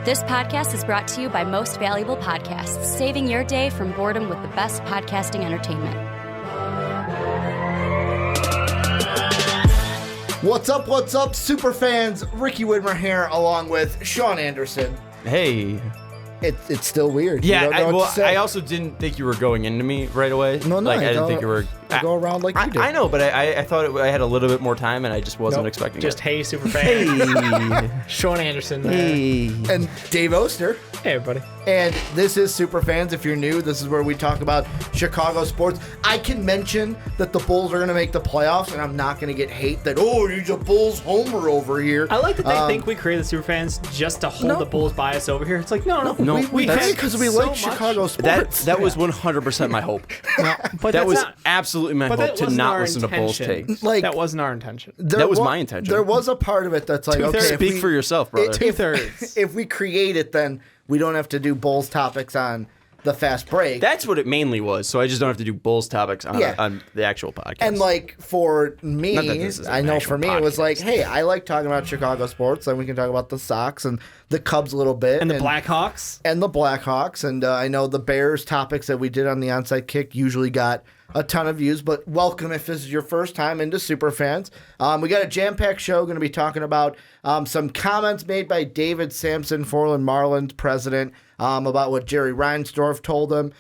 This podcast is brought to you by Most Valuable Podcasts, saving your day from boredom with the best podcasting entertainment. What's up, Superfans? Ricky Widmer here, along with Sean Anderson. Hey. It's still weird. Yeah, you don't know what to say. I also didn't think you were going into me right away. No, I didn't think you were. I go around like you did. I know, but I thought I had a little bit more time, and I just wasn't expecting just it. Hey, Superfans. Hey. Sean Anderson. Hey. And Dave Oster. Hey, everybody. And this is Superfans. If you're new, this is where we talk about Chicago sports. I can mention that the Bulls are going to make the playoffs, and I'm not going to get hate that, you're a Bulls homer over here. I like that they think we created the Superfans just to hold the Bulls bias over here. It's like, no. We did it because we like Chicago sports. That was 100% my hope. But that was not, absolutely my but hope that to wasn't not our listen to Bulls intention. takes. Like, that wasn't our intention. That was my intention. There was a part of it that's like, Speak for yourself, brother. Two-thirds. If we create it, then we don't have to do Bulls topics on the fast break. That's what it mainly was, so I just don't have to do Bulls topics on the actual podcast. And like for me, I know for me it was like, hey, I like talking about Chicago sports, and we can talk about the Sox and the Cubs a little bit. And the Blackhawks. And the Blackhawks. And I know the Bears topics that we did on the Onside Kick usually got a ton of views, but welcome if this is your first time into Superfans. We got a jam-packed show, going to be talking about some comments made by David Samson, Forland Marlins president, about what Jerry Reinsdorf told him.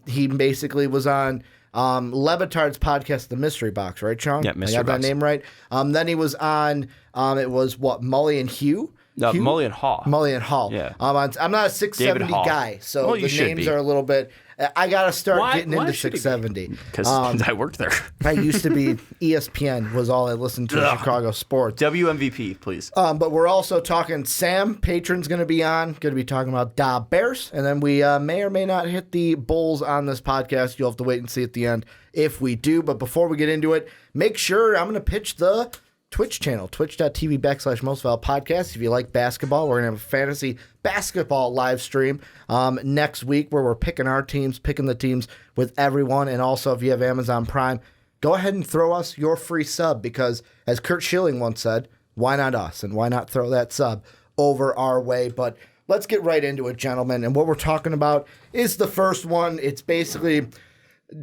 He basically was on Levitard's podcast, The Mystery Box, right, Sean? Yeah, Mystery I got Box. that name right. Then he was on, it was what, Mully and Hugh? Mully and Hall. Mully and Hall. Yeah. I'm not a 670 guy, so Well, you the should names be. are a a little bit. I got to start getting Why into should he be? 670. Because I worked there. I used to be ESPN was all I listened to in Chicago sports. WMVP, please. But we're also talking Sam, patron's going to be on. Going to be talking about Da Bears. And then we may or may not hit the Bulls on this podcast. You'll have to wait and see at the end if we do. But before we get into it, make sure I'm going to pitch the Twitch channel, twitch.tv/mostvaluable-podcast. If you like basketball, we're going to have a fantasy basketball live stream next week where we're picking our teams, picking the teams with everyone. And also, if you have Amazon Prime, go ahead and throw us your free sub because, as Kurt Schilling once said, why not us? And why not throw that sub over our way? But let's get right into it, gentlemen. And what we're talking about is the first one. It's basically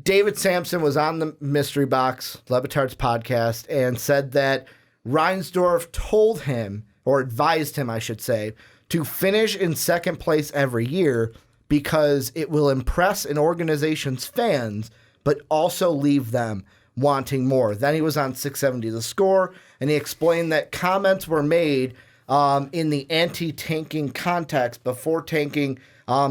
David Samson was on the Mystery Box, Levitard's podcast, and said that Reinsdorf told him, or advised him, I should say, to finish in second place every year because it will impress an organization's fans, but also leave them wanting more. Then he was on 670 The Score, and he explained that comments were made in the anti-tanking context before tanking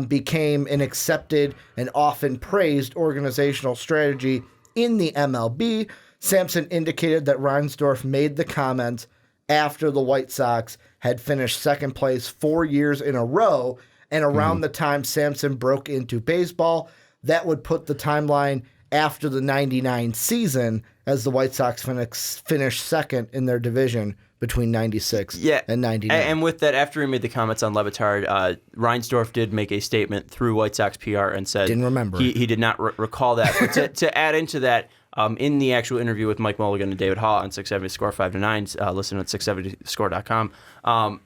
became an accepted and often praised organizational strategy in the MLB. Samson indicated that Reinsdorf made the comments after the White Sox had finished second place 4 years in a row, and around the time Samson broke into baseball, that would put the timeline after the 99 season as the White Sox finished second in their division between 96 and 99. And with that, after he made the comments on Levitard, Reinsdorf did make a statement through White Sox PR and said Didn't remember. He did not recall that. But to add into that, in the actual interview with Mike Mulligan and David Hall on 670 Score 5 to 9, listen at 670score.com,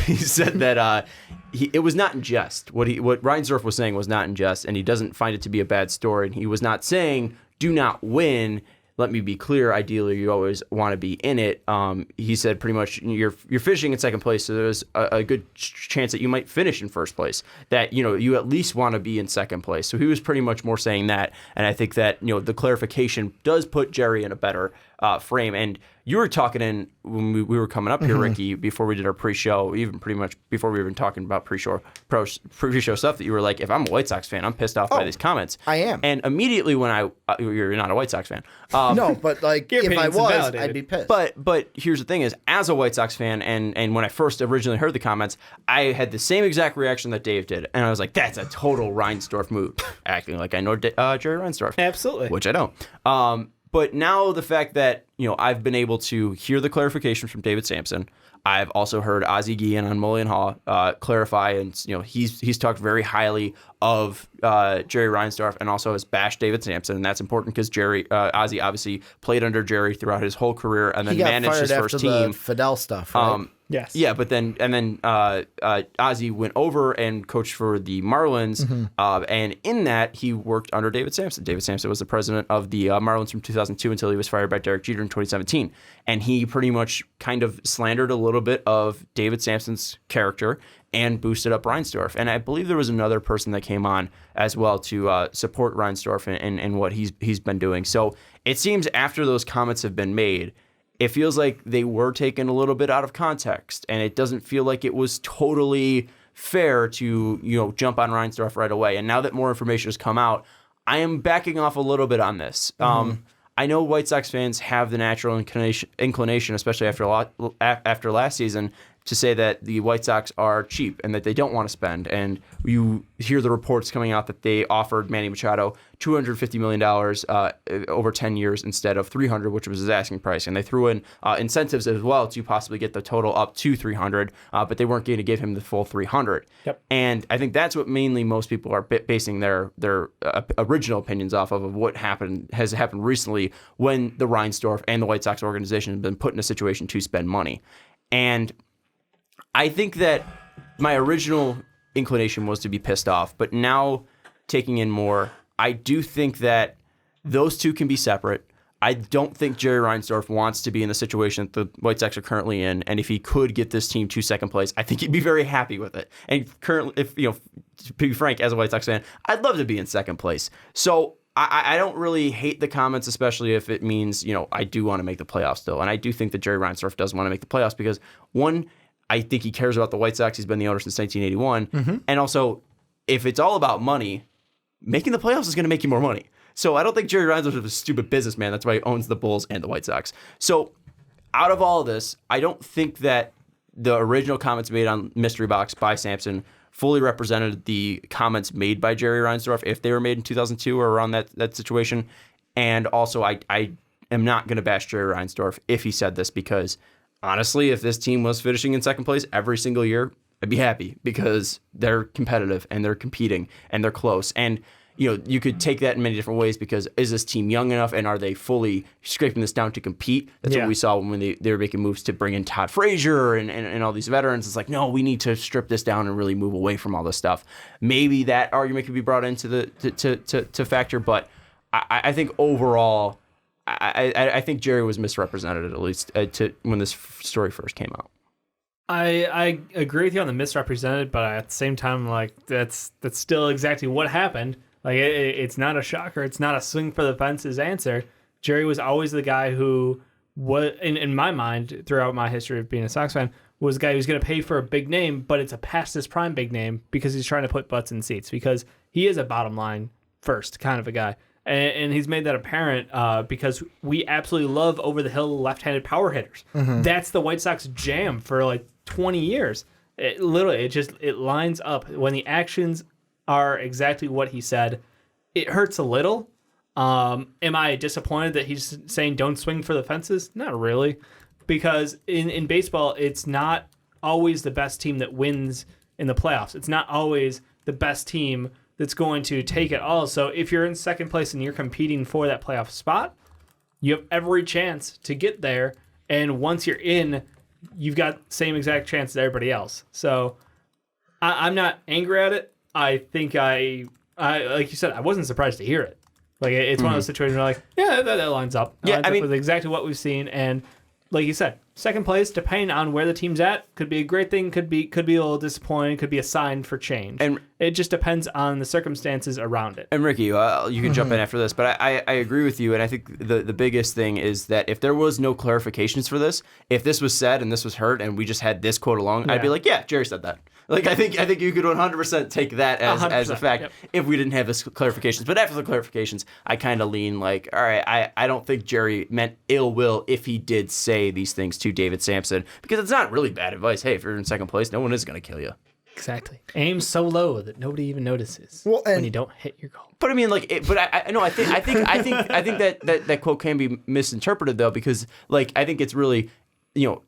he said that it was not in jest. What Reinsdorf was saying was not in jest, and he doesn't find it to be a bad story. And he was not saying, do not win. Let me be clear. Ideally, you always want to be in it. He said pretty much you're finishing in second place, so there's a good chance that you might finish in first place. That you at least want to be in second place. So he was pretty much more saying that, and I think that the clarification does put Jerry in a better frame. And you were talking when we were coming up here, Ricky, before we did our pre-show, even pretty much before we were even talking about pre-show stuff, that you were like, if I'm a White Sox fan, I'm pissed off by these comments. I am. And immediately when you're not a White Sox fan. No, but like Your if I opinion's was, invalidated. I'd be pissed. But here's the thing is, as a White Sox fan, and when I first originally heard the comments, I had the same exact reaction that Dave did. And I was like, that's a total Reinsdorf move, acting like I know Jerry Reinsdorf. Absolutely. Which I don't. But now the fact that, I've been able to hear the clarification from David Samson. I've also heard Ozzie Guillen on Mully and Haw clarify, and he's talked very highly of Jerry Reinsdorf and also has bashed David Samson, and that's important because Ozzie obviously played under Jerry throughout his whole career and then he got managed fired his after first the team. Fidel stuff, right? Yes. Yeah, but then Ozzie went over and coached for the Marlins, and in that he worked under David Samson. David Samson was the president of the Marlins from 2002 until he was fired by Derek Jeter in 2017, and he pretty much kind of slandered a little bit of David Samson's character and boosted up Reinsdorf. And I believe there was another person that came on as well to support Reinsdorf and what he's been doing. So it seems after those comments have been made, it feels like they were taken a little bit out of context, and it doesn't feel like it was totally fair to jump on Reinsdorf right away. And now that more information has come out, I am backing off a little bit on this. I know White Sox fans have the natural inclination, especially after last season, to say that the White Sox are cheap and that they don't want to spend. And you hear the reports coming out that they offered Manny Machado $250 million over 10 years instead of $300, which was his asking price. And they threw in incentives as well to possibly get the total up to $300, but they weren't going to give him the full $300. Yep. And I think that's what mainly most people are basing their original opinions off of what has happened recently when the Reinsdorf and the White Sox organization have been put in a situation to spend money. And I think that my original inclination was to be pissed off, but now taking in more, I do think that those two can be separate. I don't think Jerry Reinsdorf wants to be in the situation that the White Sox are currently in, and if he could get this team to second place, I think he'd be very happy with it. And currently, to be frank, as a White Sox fan, I'd love to be in second place. So I don't really hate the comments, especially if it means, I do want to make the playoffs still. And I do think that Jerry Reinsdorf does want to make the playoffs because, one, I think he cares about the White Sox. He's been the owner since 1981. And also, if it's all about money, making the playoffs is going to make you more money. So I don't think Jerry Reinsdorf is a stupid businessman. That's why he owns the Bulls and the White Sox. So out of all of this, I don't think that the original comments made on Mystery Box by Samson fully represented the comments made by Jerry Reinsdorf if they were made in 2002 or around that situation. And also, I am not going to bash Jerry Reinsdorf if he said this because honestly, if this team was finishing in second place every single year, I'd be happy because they're competitive and they're competing and they're close. And, you could take that in many different ways because is this team young enough and are they fully scraping this down to compete? That's what we saw when they were making moves to bring in Todd Frazier and all these veterans. It's like, no, we need to strip this down and really move away from all this stuff. Maybe that argument could be brought into to factor, but I think overall, I think Jerry was misrepresented at least when this story first came out. I agree with you on the misrepresented, but at the same time, that's still exactly what happened. It's not a shocker. It's not a swing for the fences answer. Jerry was always the guy who was, in my mind, throughout my history of being a Sox fan, was the guy who's going to pay for a big name, but it's a past his prime big name because he's trying to put butts in seats because he is a bottom line first kind of a guy. And he's made that apparent because we absolutely love over-the-hill left-handed power hitters. That's the White Sox jam for 20 years. It lines up. When the actions are exactly what he said, it hurts a little. Am I disappointed that he's saying don't swing for the fences? Not really. Because in baseball, it's not always the best team that wins in the playoffs. It's not always the best team that's going to take it all. So if you're in second place and you're competing for that playoff spot, you have every chance to get there. And once you're in, you've got same exact chance as everybody else. So I'm not angry at it. I think I like you said, I wasn't surprised to hear it. It's one of those situations where that lines up. It lines up with exactly what we've seen. And like you said, second place, depending on where the team's at, could be a great thing, could be a little disappointing, could be a sign for change. And it just depends on the circumstances around it. And Ricky, you can jump in after this, but I agree with you, and I think the biggest thing is that if there was no clarifications for this, if this was said and this was heard and we just had this quote along, I'd be like, yeah, Jerry said that. I think you could 100% take that as a fact if we didn't have this clarifications. But after the clarifications, I kind of lean all right, I don't think Jerry meant ill will if he did say these things to David Samson, because it's not really bad advice. Hey, if you're in second place, no one is going to kill you. Exactly. Aim so low that nobody even notices when you don't hit your goal. But I mean, I think that quote can be misinterpreted though, because I think it's really,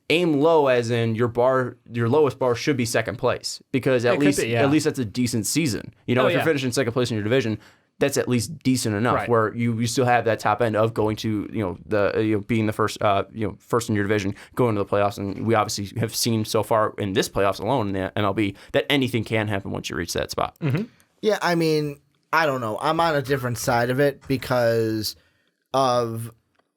aim low as in your lowest bar should be second place, because at least that's a decent season. If you're finishing second place in your division, that's at least decent enough, Right. where you still have that top end of going to being the first first in your division, going to the playoffs, and we obviously have seen so far in this playoffs alone in the MLB that anything can happen once you reach that spot. Mm-hmm. Yeah, I mean, I don't know. I'm on a different side of it because of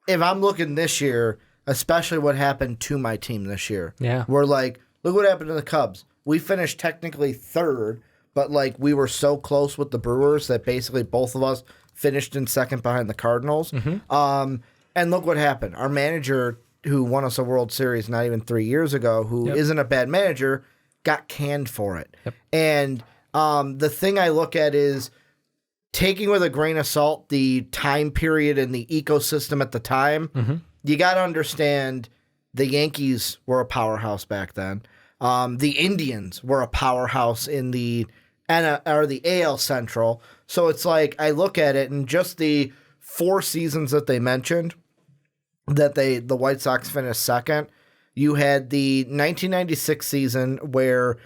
if I'm looking this year, especially what happened to my team this year. Yeah. We're like, look what happened to the Cubs. We finished technically third, but like we were so close with the Brewers that basically both of us finished in second behind the Cardinals. And look what happened. Our manager, who won us a World Series not even 3 years ago, who isn't a bad manager, got canned for it. And the thing I look at is taking with a grain of salt the time period and the ecosystem at the time. You got to understand the Yankees were a powerhouse back then. The Indians were a powerhouse in the AL Central. So it's like I look at it and just the 4 seasons that they mentioned that the White Sox finished second. You had the 1996 season where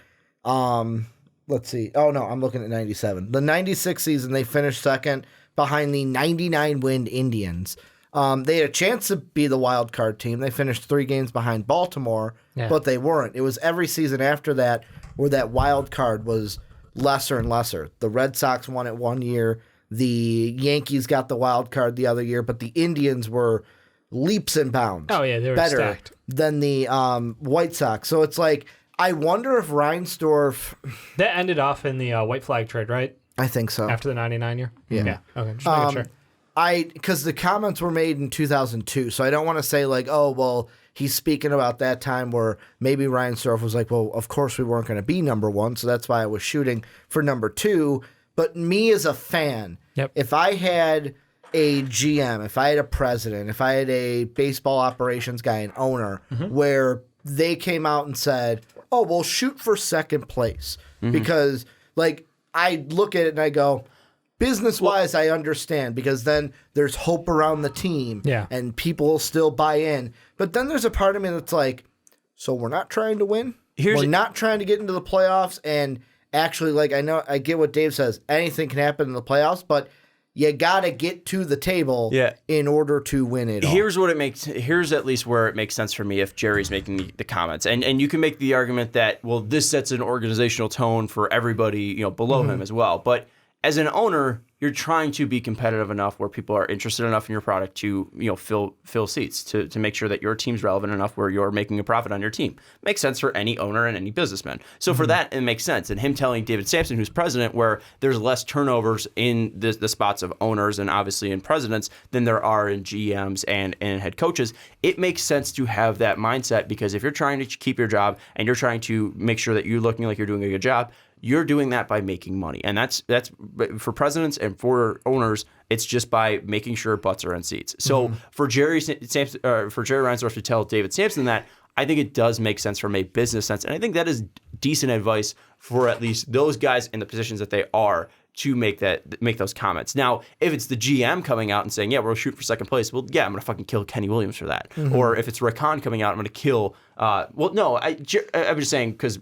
let's see. Oh no, I'm looking at 97. The 96 season they finished second behind the 99 win Indians. They had a chance to be the wild card team. They finished 3 games behind Baltimore, but they weren't. It was every season after that where that wild card was lesser and lesser. The Red Sox won it one year. The Yankees got the wild card the other year, but the Indians were leaps and bounds Oh, yeah, they were better stacked. than the White Sox. So it's like, I wonder if Reinsdorf... That ended off in the white flag trade, right? I think so. After the 99 year? Yeah. Okay, just making sure. Because the comments were made in 2002, so I don't want to say like, oh, well, he's speaking about that time where maybe Reinsdorf was like, well, of course we weren't going to be number 1, so that's why I was shooting for number 2. But me as a fan, if I had a GM, if I had a president, if I had a baseball operations guy, an owner, where they came out and said, oh, well, shoot for second place. Because, like, I look at it and I go, business-wise, I understand, because then there's hope around the team, and people will still buy in. But then there's a part of me that's like, so we're not trying to win? We're not trying to get into the playoffs, and actually, like, I get what Dave says. Anything can happen in the playoffs, but you got to get to the table in order to win it all. Here's at least where it makes sense for me if Jerry's making the comments. And you can make the argument that, well, this sets an organizational tone for everybody, below him as well. But as an owner, you're trying to be competitive enough where people are interested enough in your product to, fill seats, to make sure that your team's relevant enough where you're making a profit on your team. Makes sense for any owner and any businessman. So for that, it makes sense. And him telling David Samson, who's president, where there's less turnovers in the spots of owners and obviously in presidents than there are in GMs and head coaches, it makes sense to have that mindset, because if you're trying to keep your job and you're trying to make sure that you're looking like you're doing a good job, you're doing that by making money. And that's for presidents and for owners, it's just by making sure butts are in seats. So for Jerry Reinsdorf to tell David Samson that, I think it does make sense from a business sense. And I think that is decent advice for at least those guys in the positions that they are to make those comments. Now, if it's the GM coming out and saying, yeah, we'll shoot for second place, well, yeah, I'm going to fucking kill Kenny Williams for that. Or if it's Rick Hahn coming out, I'm going to kill, I'm just saying, because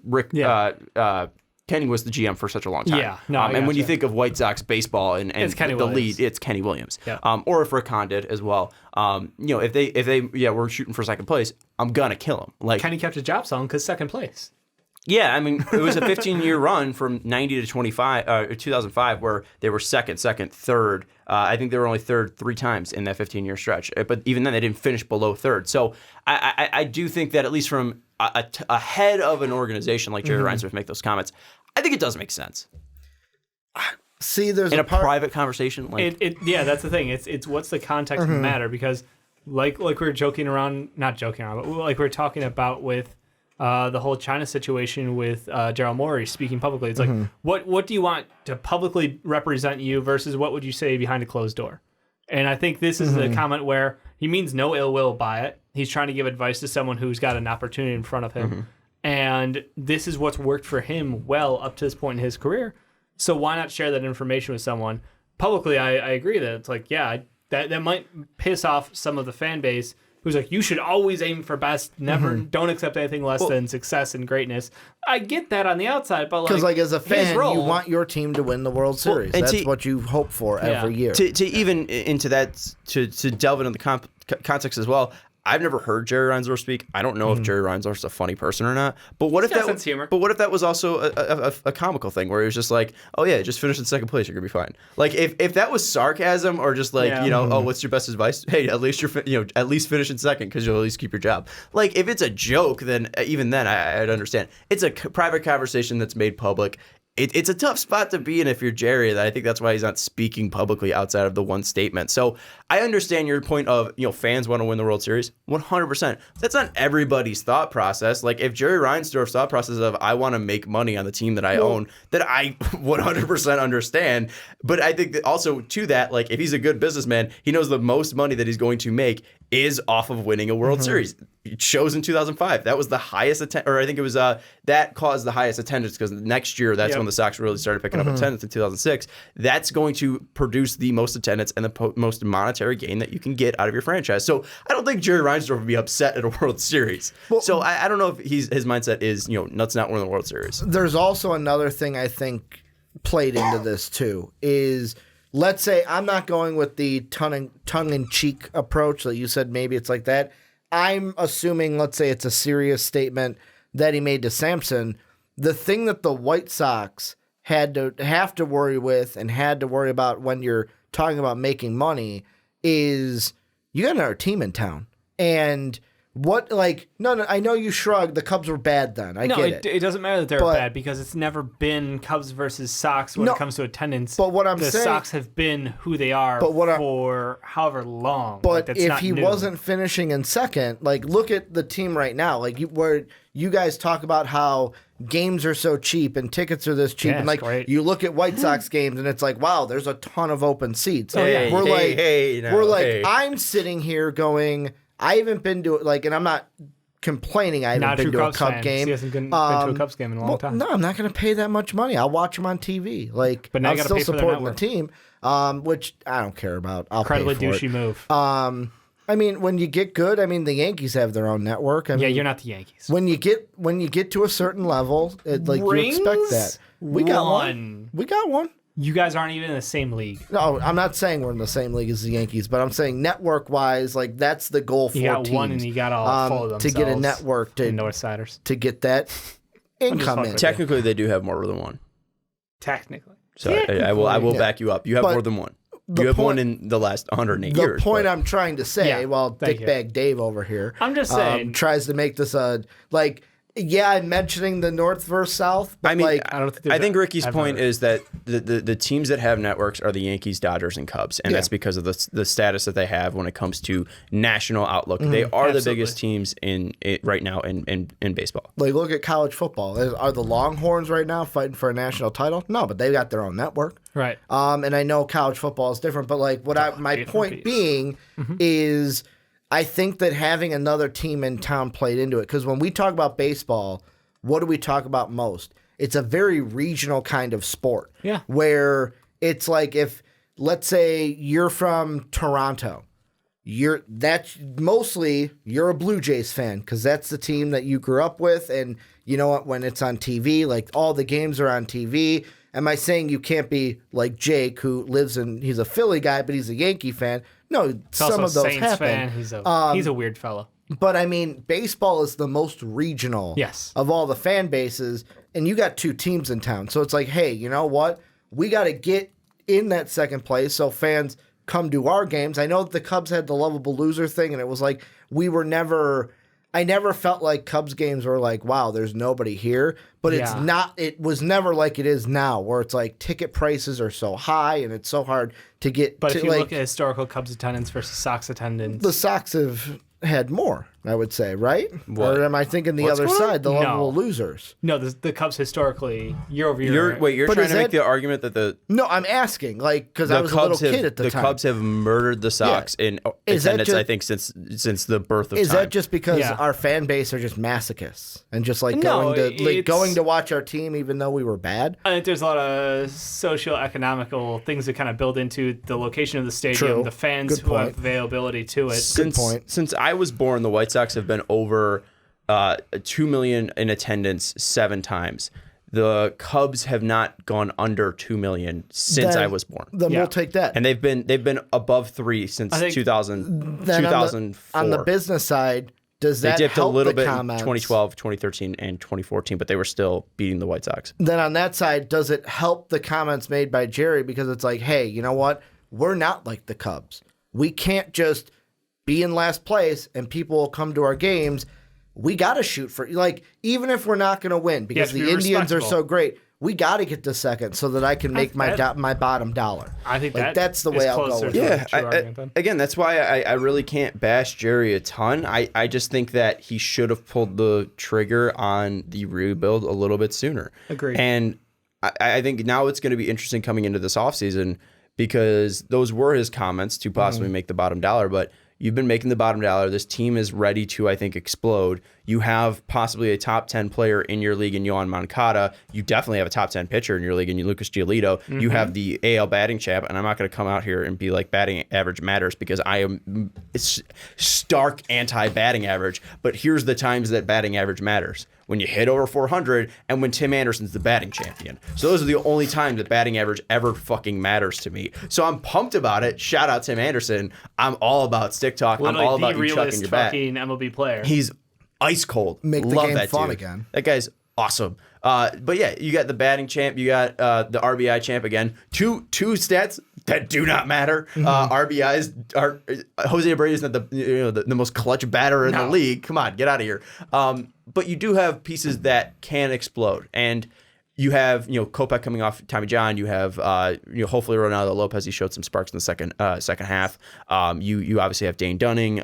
Kenny was the GM for such a long time. Yeah, no, and when you think of White Sox baseball and It's Kenny the Williams. lead, it's Kenny Williams. Yeah. Or if Rick Hahn did as well. If they we're shooting for second place, I'm gonna kill him. Like Kenny kept his job selling because second place. Yeah, I mean, it was a 15-year run from 90 to 2005, where they were second, third. I think they were only third 3 times in that 15-year stretch. But even then, they didn't finish below third. So I do think that at least from a head of an organization like Jerry Reinsdorf make those comments, I think it does make sense. See, there's in a private conversation, like that's the thing. It's what's the context of the matter, because like we were not joking around, but like we were talking about with the whole China situation with Daryl Morey speaking publicly. It's like, what do you want to publicly represent you versus what would you say behind a closed door? And I think this is a comment where he means no ill will by it. He's trying to give advice to someone who's got an opportunity in front of him. And this is what's worked for him well up to this point in his career. So why not share that information with someone? Publicly, I agree that it's like, yeah, that might piss off some of the fan base who's like, you should always aim for best, never, don't accept anything less than success and greatness. I get that on the outside, but because as a fan, you want your team to win the World Series. That's what you hope for every year. To even into that, to delve into the context as well. I've never heard Jerry Reinsdorf speak. I don't know if Jerry Reinsdorf's a funny person or not. But what if that was also a comical thing where he was just like, oh yeah, just finish in second place, you're gonna be fine. Like if that was sarcasm or just like oh, what's your best advice? Hey, at least at least finish in second because you'll at least keep your job. Like if it's a joke, then even then I'd understand. It's a private conversation that's made public. It's a tough spot to be in if you're Jerry. I think that's why he's not speaking publicly outside of the one statement. So I understand your point of, fans want to win the World Series. 100%. That's not everybody's thought process. Like if Jerry Reinsdorf's thought process of I want to make money on the team that I own, that I 100% understand. But I think that also to that, like if he's a good businessman, he knows the most money that he's going to make is off of winning a World Series. It shows in 2005. That was the highest or I think it was that caused the highest attendance because next year that's when the Sox really started picking up attendance in 2006. That's going to produce the most attendance and the most monetary gain that you can get out of your franchise. So I don't think Jerry Reinsdorf would be upset at a World Series. Well, so I don't know if his mindset is let's not win the World Series. There's also another thing I think played into this too is. Let's say I'm not going with the tongue-in-cheek approach that you said maybe it's like that. I'm assuming, let's say it's a serious statement that he made to Samson. The thing that the White Sox have to worry with and had to worry about when you're talking about making money is you got another team in town. And no, I know you shrugged. The Cubs were bad then. I get it. It doesn't matter that they're bad because it's never been Cubs versus Sox when it comes to attendance. But what I'm saying, the Sox have been who they are for however long. But if he wasn't finishing in second, look at the team right now. Where you guys talk about how games are so cheap and tickets are this cheap, and great. You look at White Sox games and it's like, wow, there's a ton of open seats. I'm sitting here going. I haven't been to it, and I'm not complaining. I haven't been to a Cub game. He hasn't been to a Cubs game in a long time. No, I'm not going to pay that much money. I'll watch them on TV. But now I'm still supporting the team, which I don't care about. I'll incredibly pay for douchey move. I mean, when you get good, the Yankees have their own network. You're not the Yankees. When you get to a certain level, you expect that. We got one. We got one. You guys aren't even in the same league. No, I'm not saying we're in the same league as the Yankees, but I'm saying network-wise, that's the goal for teams. You got one, and you got all full of themselves. To get a network to Northsiders to get that income in. Technically, they do have more than one. Technically, so I will back you up. You have more than one. You have one in the last 108 years. The point I'm trying to say, Dickbag Dave over here, I'm just saying, tries to make this I'm mentioning the North versus South. But I think Ricky's point is that the teams that have networks are the Yankees, Dodgers, and Cubs, and that's because of the status that they have when it comes to national outlook. They are the biggest teams right now in baseball. Look at college football. Are the Longhorns right now fighting for a national title? No, but they've got their own network. Right. And I know college football is different, but my point being is. I think that having another team in town played into it because when we talk about baseball, what do we talk about most? It's a very regional kind of sport. Yeah. Where it's like if, let's say, you're from Toronto, you're a Blue Jays fan because that's the team that you grew up with, and you know what? When it's on TV, all the games are on TV. Am I saying you can't be like Jake, who he's a Philly guy, but he's a Yankee fan? No, some of those Saints happen. Fan. He's a weird fellow. But baseball is the most regional of all the fan bases, and you got two teams in town. So it's like, hey, you know what? We got to get in that second place so fans come to our games. I know that the Cubs had the lovable loser thing, and it was like I never felt like Cubs games were like, wow, there's nobody here. But it's not. It was never like it is now, where it's like ticket prices are so high and it's so hard to get. But if you look at historical Cubs attendance versus Sox attendance, the Sox have had more. I would say, right? What? Or am I thinking the other side, the level of losers? No, the Cubs historically, year over year. You're But trying is to make that- the argument that the No, I'm asking, because I was a little kid at the time. The Cubs have murdered the Sox in Is that attendance, just- I think, since the birth of Is time. that just because Yeah. our fan base are just masochists and just like No, going to watch our team even though we were bad? I think there's a lot of socio-economical things that kind of build into the location of the stadium, True. the fans Good who point. have availability to it. point. Since I was born, the White Sox have been over 2 million in attendance 7 times. The Cubs have not gone under 2 million since I was born. Then we'll take that. And they've been above 3 since 2000, Then 2004. on the business side, does They that dipped a help little the bit in comments? 2012, 2013, and 2014, but they were still beating the White Sox. Then on that side, does it help the comments made by Jerry because it's like, hey, you know what? We're not like the Cubs. We can't just be in last place and people will come to our games. We got to shoot for, even if we're not going to win because to be the Indians are respectable. so great, we got to get to second so that I can make my bottom dollar. I think that's the is way I'll go closer with to it. a Yeah, true argument then. again, that's why I really can't bash Jerry a ton. I just think that he should have pulled the trigger on the rebuild a little bit sooner. Agreed. And I think now it's going to be interesting coming into this offseason because those were his comments to possibly make the bottom dollar, but you've been making the bottom dollar. This team is ready to, I think, explode. You have possibly a top 10 player in your league in Yohan Moncada. You definitely have a top 10 pitcher in your league in Lucas Giolito. You have the AL batting champ, and I'm not going to come out here and be like batting average matters because I am stark anti-batting average. But here's the times that batting average matters. When you hit over 400 and when Tim Anderson's the batting champion. So those are the only times that batting average ever fucking matters to me. So I'm pumped about it. Shout out Tim Anderson. I'm all about stick talk. I'm all about you chucking your bat. fucking MLB player. He's ice cold. Make the Love game that fun dude. again. That guy's awesome. But yeah, you got the batting champ. You got the RBI champ again. Two stats that do not matter. RBIs are Jose Abreu is not the most clutch batter in the league. Come on, get out of here. But you do have pieces that can explode, and you have Kopech coming off Tommy John. You have hopefully Ronaldo Lopez. He showed some sparks in the second half. You obviously have Dane Dunning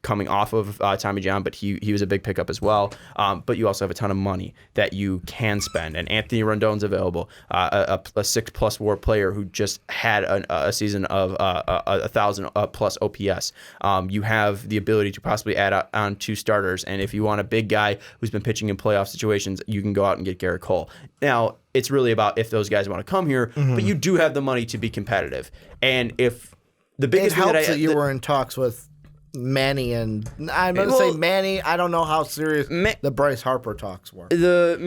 coming off of Tommy John, but he was a big pickup as well. But you also have a ton of money that you can spend, and Anthony Rendon's available, a 6+ WAR player who just had a season of 1,000+ OPS. You have the ability to possibly add on 2 starters, and if you want a big guy who's been pitching in playoff situations, you can go out and get Garrett Cole. Now, it's really about if those guys want to come here, but you do have the money to be competitive. And if the It biggest thing helps that you were in talks with Manny, and I'm going to say Manny. I don't know how serious the Bryce Harper talks were. The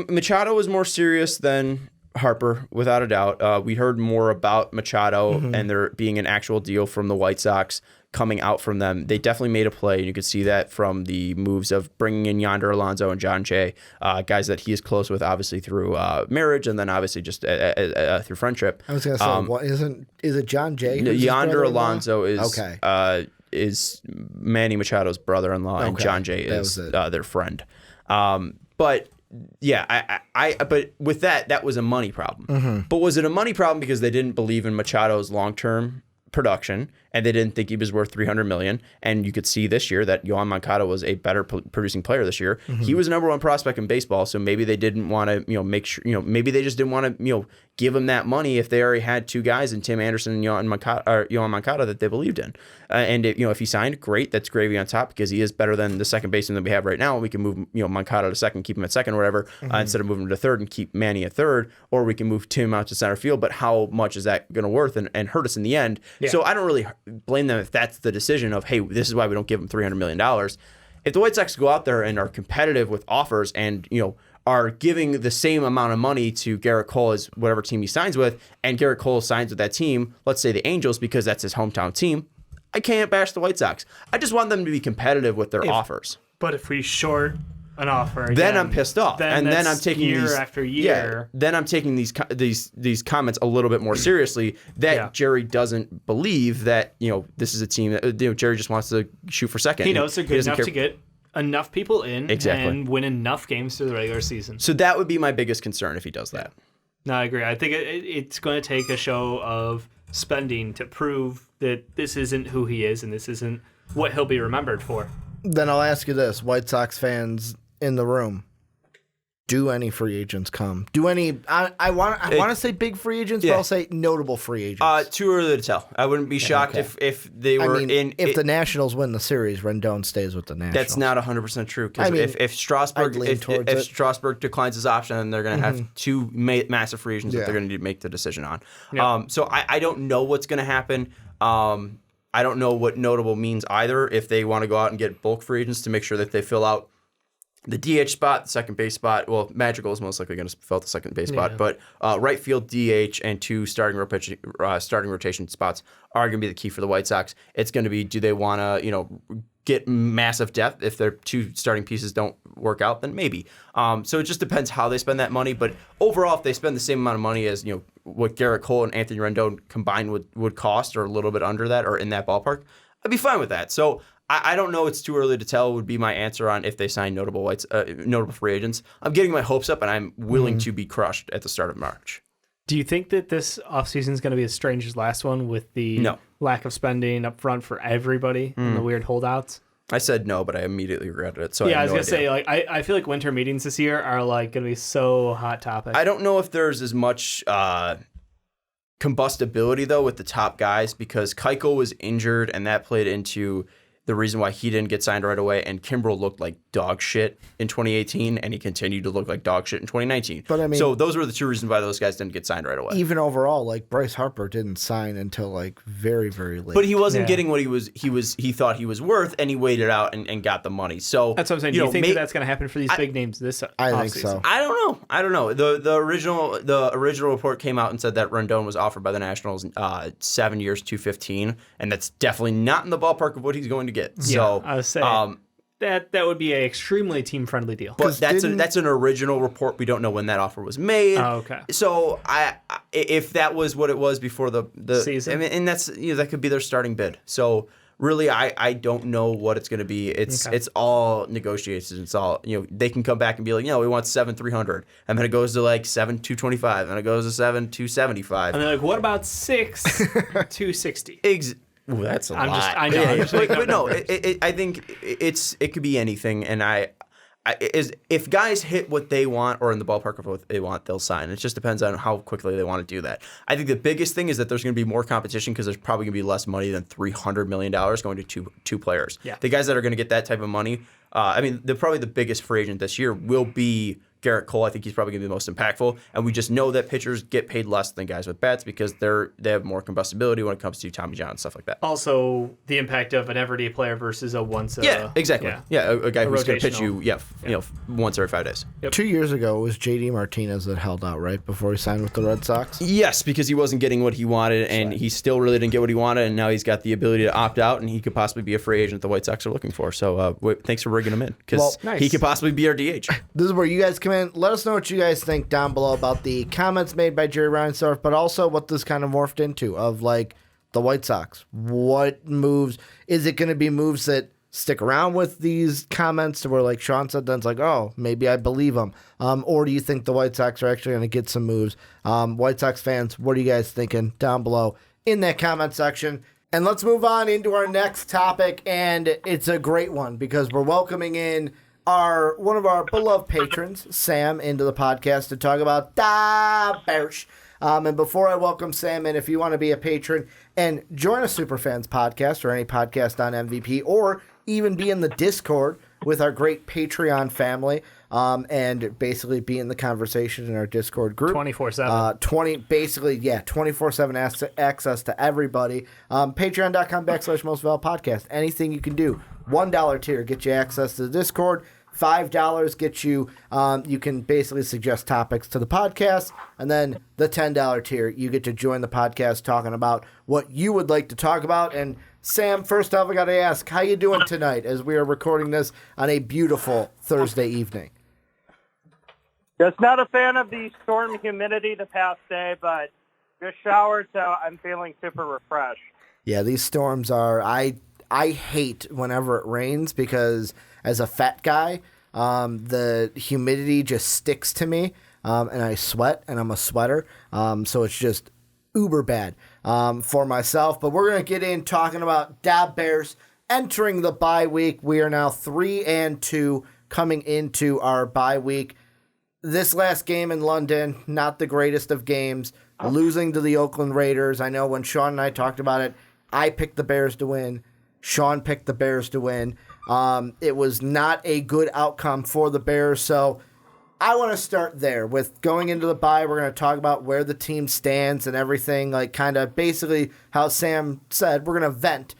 Machado was more serious than Harper, without a doubt. We heard more about Machado and there being an actual deal from the White Sox coming out from them. They definitely made a play, and you could see that from the moves of bringing in Yonder Alonso and John Jay, guys that he is close with, obviously through marriage, and then obviously just through friendship. I was going to say, is it John Jay? Yonder Alonso is Manny Machado's brother-in-law, and John Jay is their friend. But yeah, but with that was a money problem. But was it a money problem because they didn't believe in Machado's long-term production and they didn't think he was worth $300 million? And you could see this year that Yohan Moncada was a better producing player this year. He was the number 1 prospect in baseball, so maybe they didn't want to make sure, maybe they just didn't want to give him that money if they already had 2 guys in Tim Anderson and Yohan Moncada that they believed in. And if he signed, great, that's gravy on top because he is better than the second baseman that we have right now. We can move Moncada to second, keep him at second or whatever, instead of moving him to third and keep Manny at third, or we can move Tim out to center field. But how much is that going to worth and hurt us in the end? Yeah. So I don't really blame them if that's the decision of, hey, this is why we don't give him $300 million. If the White Sox go out there and are competitive with offers and are giving the same amount of money to Garrett Cole as whatever team he signs with, and Garrett Cole signs with that team, let's say the Angels, because that's his hometown team, I can't bash the White Sox. I just want them to be competitive with their offers. But if we short an offer again, then I'm pissed off, then and then I'm taking year after year. Yeah, then I'm taking these comments a little bit more seriously. That Jerry doesn't believe that this is a team that Jerry just wants to shoot for second. He knows they're good enough to get enough people in and win enough games through the regular season. So that would be my biggest concern if he does that. No, I agree. I think it's going to take a show of spending to prove that this isn't who he is and this isn't what he'll be remembered for. Then I'll ask you this, White Sox fans in the room. Do any free agents come? Do any? I want to say big free agents, but I'll say notable free agents. Too early to tell. I wouldn't be shocked if they were if the Nationals win the series, Rendon stays with the Nationals. That's not 100% true. Because if Strasburg declines his option, then they're going to have two massive free agents that they're going to need to make the decision on. Yep. So I don't know what's going to happen. I don't know what notable means either. If they want to go out and get bulk free agents to make sure that they fill out the DH spot, the second base spot. Well, Madrigal is most likely going to fill the second base spot, but right field DH and two starting rotation spots are going to be the key for the White Sox. It's going to be, do they want to, get massive depth? If their two starting pieces don't work out, then maybe. So it just depends how they spend that money. But overall, if they spend the same amount of money as what Garrett Cole and Anthony Rendon combined would cost, or a little bit under that, or in that ballpark, I'd be fine with that. So I don't know. It's too early to tell would be my answer on if they sign notable free agents. I'm getting my hopes up, and I'm willing to be crushed at the start of March. Do you think that this offseason is going to be as strange as last one with the lack of spending up front for everybody and the weird holdouts? I said no, but I immediately regretted it. So I was going to say, I feel like winter meetings this year are going to be so hot topic. I don't know if there's as much combustibility, though, with the top guys, because Keuchel was injured, and that played into the reason why he didn't get signed right away, and Kimbrel looked like dog shit in 2018, and he continued to look like dog shit in 2019. But so those were the two reasons why those guys didn't get signed right away. Even overall, Bryce Harper didn't sign until very, very late. But he wasn't getting what he thought he was worth, and he waited out and got the money. So that's what I'm saying. Do you think that's going to happen for these big names this I offseason? think so. I don't know. The original report came out and said that Rendon was offered by the Nationals 7 years, $215, and that's definitely not in the ballpark of what he's going to get. So I was saying that would be an extremely team-friendly deal. But that's an original report. We don't know when that offer was made. Oh, okay. So if that was what it was before the season, and that's that could be their starting bid. So really, I don't know what it's going to be. It's all negotiations. It's all they can come back and be like, we want 7,300, and then it goes to 7,225, and it goes to 7,275, and they're like, what about 6,260? Ooh, that's a lot. I know. But no, I think it could be anything, and if guys hit what they want or in the ballpark of what they want, they'll sign. It just depends on how quickly they want to do that. I think the biggest thing is that there's going to be more competition because there's probably going to be less money than $300 million going to two players. Yeah. The guys that are going to get that type of money, probably the biggest free agent this year will be Garrett Cole. I think he's probably going to be the most impactful, and we just know that pitchers get paid less than guys with bats because they have more combustibility when it comes to Tommy John and stuff like that. Also, the impact of an everyday player versus a once. Exactly. Yeah, a guy who's going to pitch you, once every 5 days. Yep. 2 years ago, it was JD Martinez that held out, right, before he signed with the Red Sox? Yes, because he wasn't getting what he wanted, and he still really didn't get what he wanted, and now he's got the ability to opt out, and he could possibly be a free agent the White Sox are looking for. So thanks for rigging him in, because he could possibly be our DH. This is where you guys come in. Let us know what you guys think down below about the comments made by Jerry Reinsdorf, but also what this kind of morphed into of the White Sox. What moves? Is it going to be moves that stick around with these comments to where, like Sean said, then it's like, oh, maybe I believe them? Or do you think the White Sox are actually going to get some moves? White Sox fans, what are you guys thinking down below in that comment section? And let's move on into our next topic, and it's a great one because we're welcoming in one of our beloved patrons, Sam, into the podcast to talk about Da Bears. And before I welcome Sam in, if you want to be a patron and join a Superfans podcast or any podcast on MVP, or even be in the Discord with our great Patreon family, and basically be in the conversation in our Discord group 24/7. 24/7 access to everybody. Patreon.com/mostvaluable podcast. Anything you can do. $1 tier get you access to the Discord. $5 gets you, you can basically suggest topics to the podcast. And then the $10 tier, you get to join the podcast talking about what you would like to talk about. And Sam, first off, I got to ask, how you doing tonight as we are recording this on a beautiful Thursday evening? Just not a fan of the storm humidity the past day, but just showered, so I'm feeling super refreshed. Yeah, these storms are, I hate whenever it rains because as a fat guy, the humidity just sticks to me, and I sweat, and I'm a sweater, so it's just uber bad for myself. But we're going to get in talking about Da Bears entering the bye week. We are now 3-2 coming into our bye week. This last game in London, not the greatest of games, losing to the Oakland Raiders. I know when Sean and I talked about it, I picked the Bears to win. Sean picked the Bears to win. It was not a good outcome for the Bears, so I want to start there with going into the bye. We're going to talk about where the team stands and everything, like kind of basically how Sam said, we're going to vent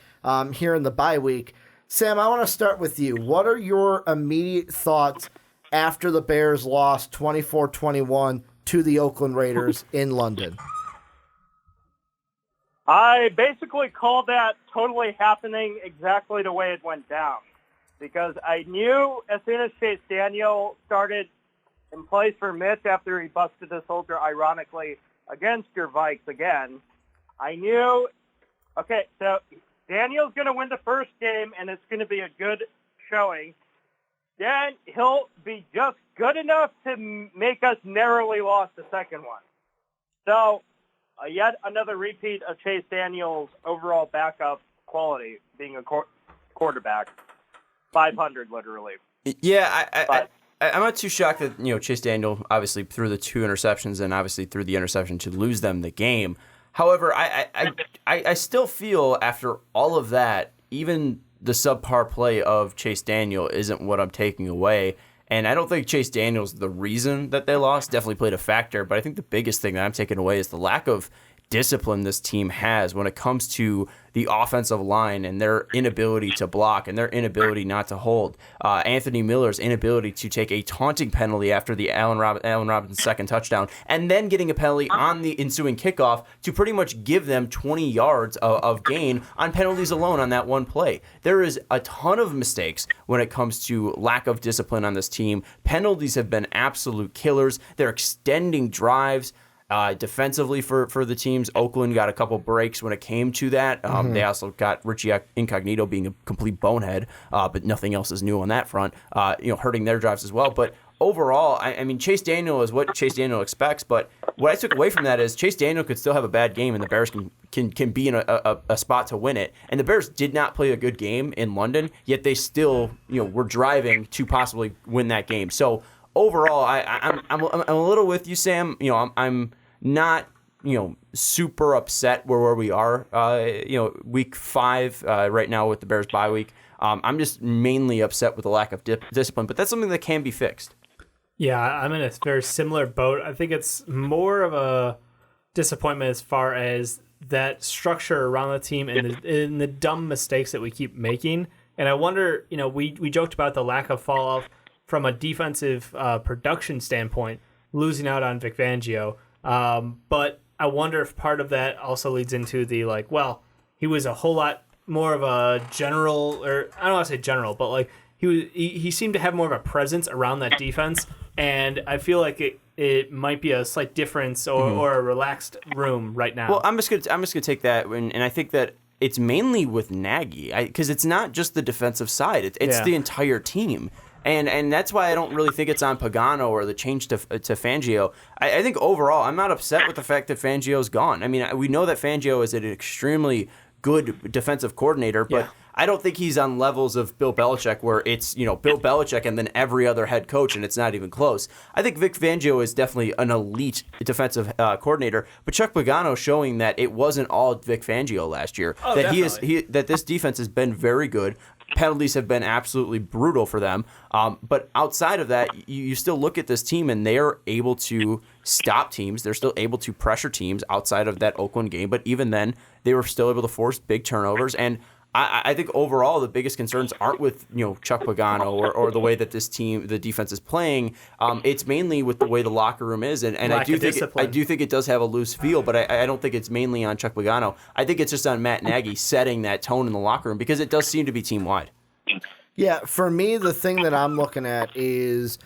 here in the bye week. Sam, I want to start with you. What are your immediate thoughts after the Bears lost 24-21 to the Oakland Raiders in London? I basically called that totally happening exactly the way it went down, because I knew as soon as Chase Daniel started in place for Mitch after he busted his shoulder, ironically, against your Vikes again, I knew, okay, so Daniel's going to win the first game, and it's going to be a good showing. Then he'll be just good enough to make us narrowly lost the second one. So yet another repeat of Chase Daniel's overall backup quality, being a quarterback. 500, literally. Yeah, I'm not too shocked that Chase Daniel obviously threw the 2 interceptions and obviously threw the interception to lose them the game. However, I still feel after all of that, even the subpar play of Chase Daniel isn't what I'm taking away. And I don't think Chase Daniel's the reason that they lost. Definitely played a factor. But I think the biggest thing that I'm taking away is the lack of discipline this team has when it comes to the offensive line and their inability to block and their inability not to hold. Anthony Miller's inability to take a taunting penalty after the Allen Robinson's second touchdown and then getting a penalty on the ensuing kickoff to pretty much give them 20 yards of gain on penalties alone on that one play. There is a ton of mistakes when it comes to lack of discipline on this team. Penalties have been absolute killers. They're extending drives. Defensively for the teams, Oakland got a couple breaks when it came to that. They also got Richie Incognito being a complete bonehead, but nothing else is new on that front, hurting their drives as well. But overall, I mean, Chase Daniel is what Chase Daniel expects, but what I took away from that is Chase Daniel could still have a bad game and the Bears can be in a spot to win it. And the Bears did not play a good game in London, yet they still were driving to possibly win that game. So overall, I'm a little with you, Sam. I'm not super upset where we are. Week 5 right now with the Bears bye week. I'm just mainly upset with the lack of discipline, but that's something that can be fixed. Yeah, I'm in a very similar boat. I think it's more of a disappointment as far as that structure around the team and the dumb mistakes that we keep making. And I wonder, we joked about the lack of fall off from a defensive production standpoint, losing out on Vic Fangio. But I wonder if part of that also leads into the he was a whole lot more of a general, or I don't want to say general, but he seemed to have more of a presence around that defense, and I feel like it might be a slight difference or a relaxed room right now. Well, I'm just gonna take that, and I think that it's mainly with Nagy, because it's not just the defensive side; it's the entire team. And that's why I don't really think it's on Pagano or the change to Fangio. I think overall, I'm not upset with the fact that Fangio's gone. I mean, we know that Fangio is an extremely good defensive coordinator, but I don't think he's on levels of Bill Belichick where it's, Bill Belichick and then every other head coach and it's not even close. I think Vic Fangio is definitely an elite defensive coordinator, but Chuck Pagano showing that it wasn't all Vic Fangio last year. Oh, that that this defense has been very good. Penalties have been absolutely brutal for them. But outside of that, you still look at this team and they are able to stop teams. They're still able to pressure teams outside of that Oakland game. But even then, they were still able to force big turnovers. And I think overall, the biggest concerns aren't with Chuck Pagano or the way that this team, the defense is playing. It's mainly with the way the locker room is, and I do think it does have a loose feel, but I don't think it's mainly on Chuck Pagano. I think it's just on Matt Nagy setting that tone in the locker room because it does seem to be team wide. Yeah, for me, the thing that I'm looking at is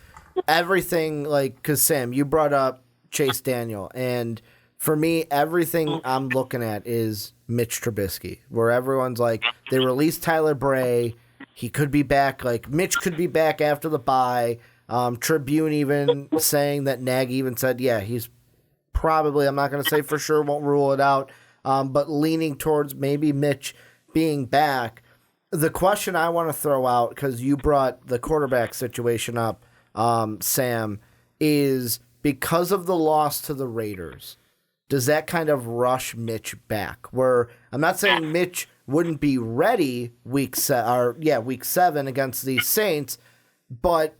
everything. Because Sam, you brought up Chase Daniel, and for me, everything I'm looking at is Mitch Trubisky, where everyone's like, they released Tyler Bray. He could be back. Mitch could be back after the bye. Tribune even saying that Nagy even said, yeah, he's probably, I'm not going to say for sure, won't rule it out, but leaning towards maybe Mitch being back. The question I want to throw out, because you brought the quarterback situation up, Sam, is because of the loss to the Raiders, does that kind of rush Mitch back? Where I'm not saying Mitch wouldn't be ready week 7 against the Saints, but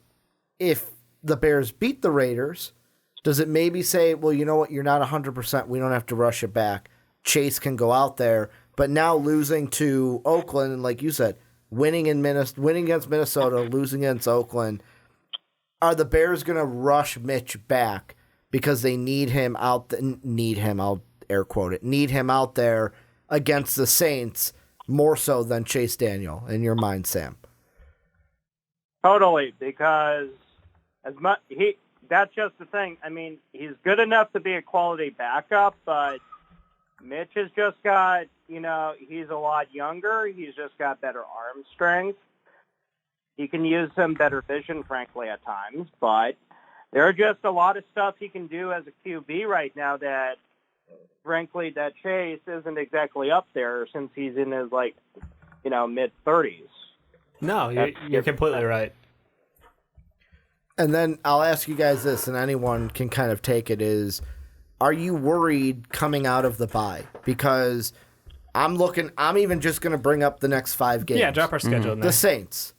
if the Bears beat the Raiders, does it maybe say, well, you know what, you're not 100%, we don't have to rush it back. Chase can go out there. But now losing to Oakland, and like you said, winning against Minnesota, losing against Oakland, are the Bears going to rush Mitch back because they need him out? I'll air quote it. Need him out there against the Saints more so than Chase Daniel in your mind, Sam? Totally, because that's just the thing. I mean, he's good enough to be a quality backup, but Mitch has just got, he's a lot younger. He's just got better arm strength. He can use some better vision, frankly, at times. But there are just a lot of stuff he can do as a QB right now that, frankly, that Chase isn't exactly up there since he's in his, mid-30s. No, you're completely right. And then I'll ask you guys this, and anyone can kind of take it, is, are you worried coming out of the bye? Because I'm even just going to bring up the next 5 games. Yeah, drop our schedule in there. The Saints,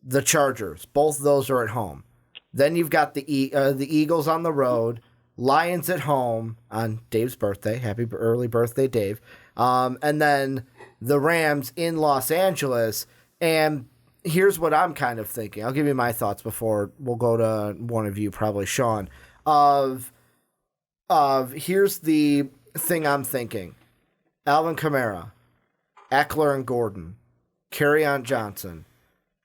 the Chargers, both of those are at home. Then you've got the Eagles on the road, Lions at home on Dave's birthday. Happy early birthday, Dave. And then the Rams in Los Angeles. And here's what I'm kind of thinking. I'll give you my thoughts before we'll go to one of you, probably Sean, here's the thing I'm thinking. Alvin Kamara, Eckler and Gordon, Kerryon Johnson,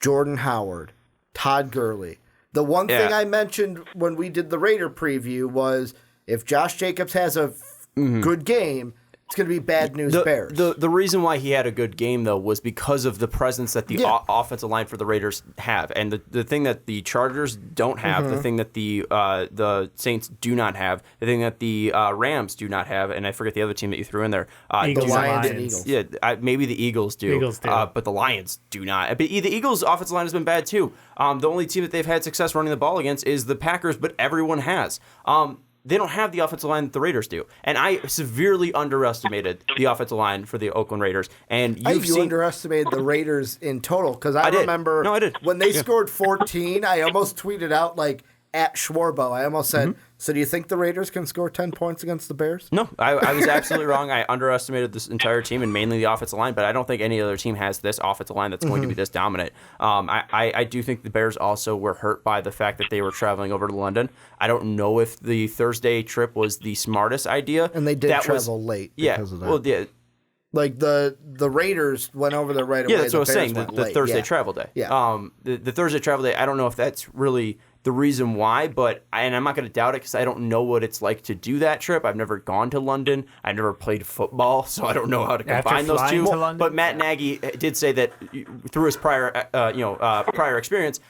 Jordan Howard, Todd Gurley. The one thing I mentioned when we did the Raider preview was if Josh Jacobs has a good game, it's going to be bad news Bears. The reason why he had a good game, though, was because of the presence that the offensive line for the Raiders have. And the thing that the Chargers don't have, the thing that the Saints do not have, the thing that the Rams do not have, and I forget the other team that you threw in there. Eagles, the Lions and Eagles. Yeah, maybe the Eagles do. But the Lions do not. But the Eagles' offensive line has been bad, too. The only team that they've had success running the ball against is the Packers, but everyone has. They don't have the offensive line that the Raiders do. And I severely underestimated the offensive line for the Oakland Raiders. And you underestimated the Raiders in total, because I remember when they scored 14, I almost tweeted out, at Schwarbo, I almost said, so do you think the Raiders can score 10 points against the Bears? No, I was absolutely wrong. I underestimated this entire team and mainly the offensive line, but I don't think any other team has this offensive line that's going to be this dominant. I do think the Bears also were hurt by the fact that they were traveling over to London. I don't know if the Thursday trip was the smartest idea. And they did travel late because of that. Well, yeah. The Raiders went over there right away. Yeah, that's what I was saying, the Thursday travel day. Yeah. The Thursday travel day, I don't know if that's really the reason why, and I'm not going to doubt it because I don't know what it's like to do that trip. I've never gone to London. I've never played football, so I don't know how to combine those two. But Matt Nagy did say that through his prior experience,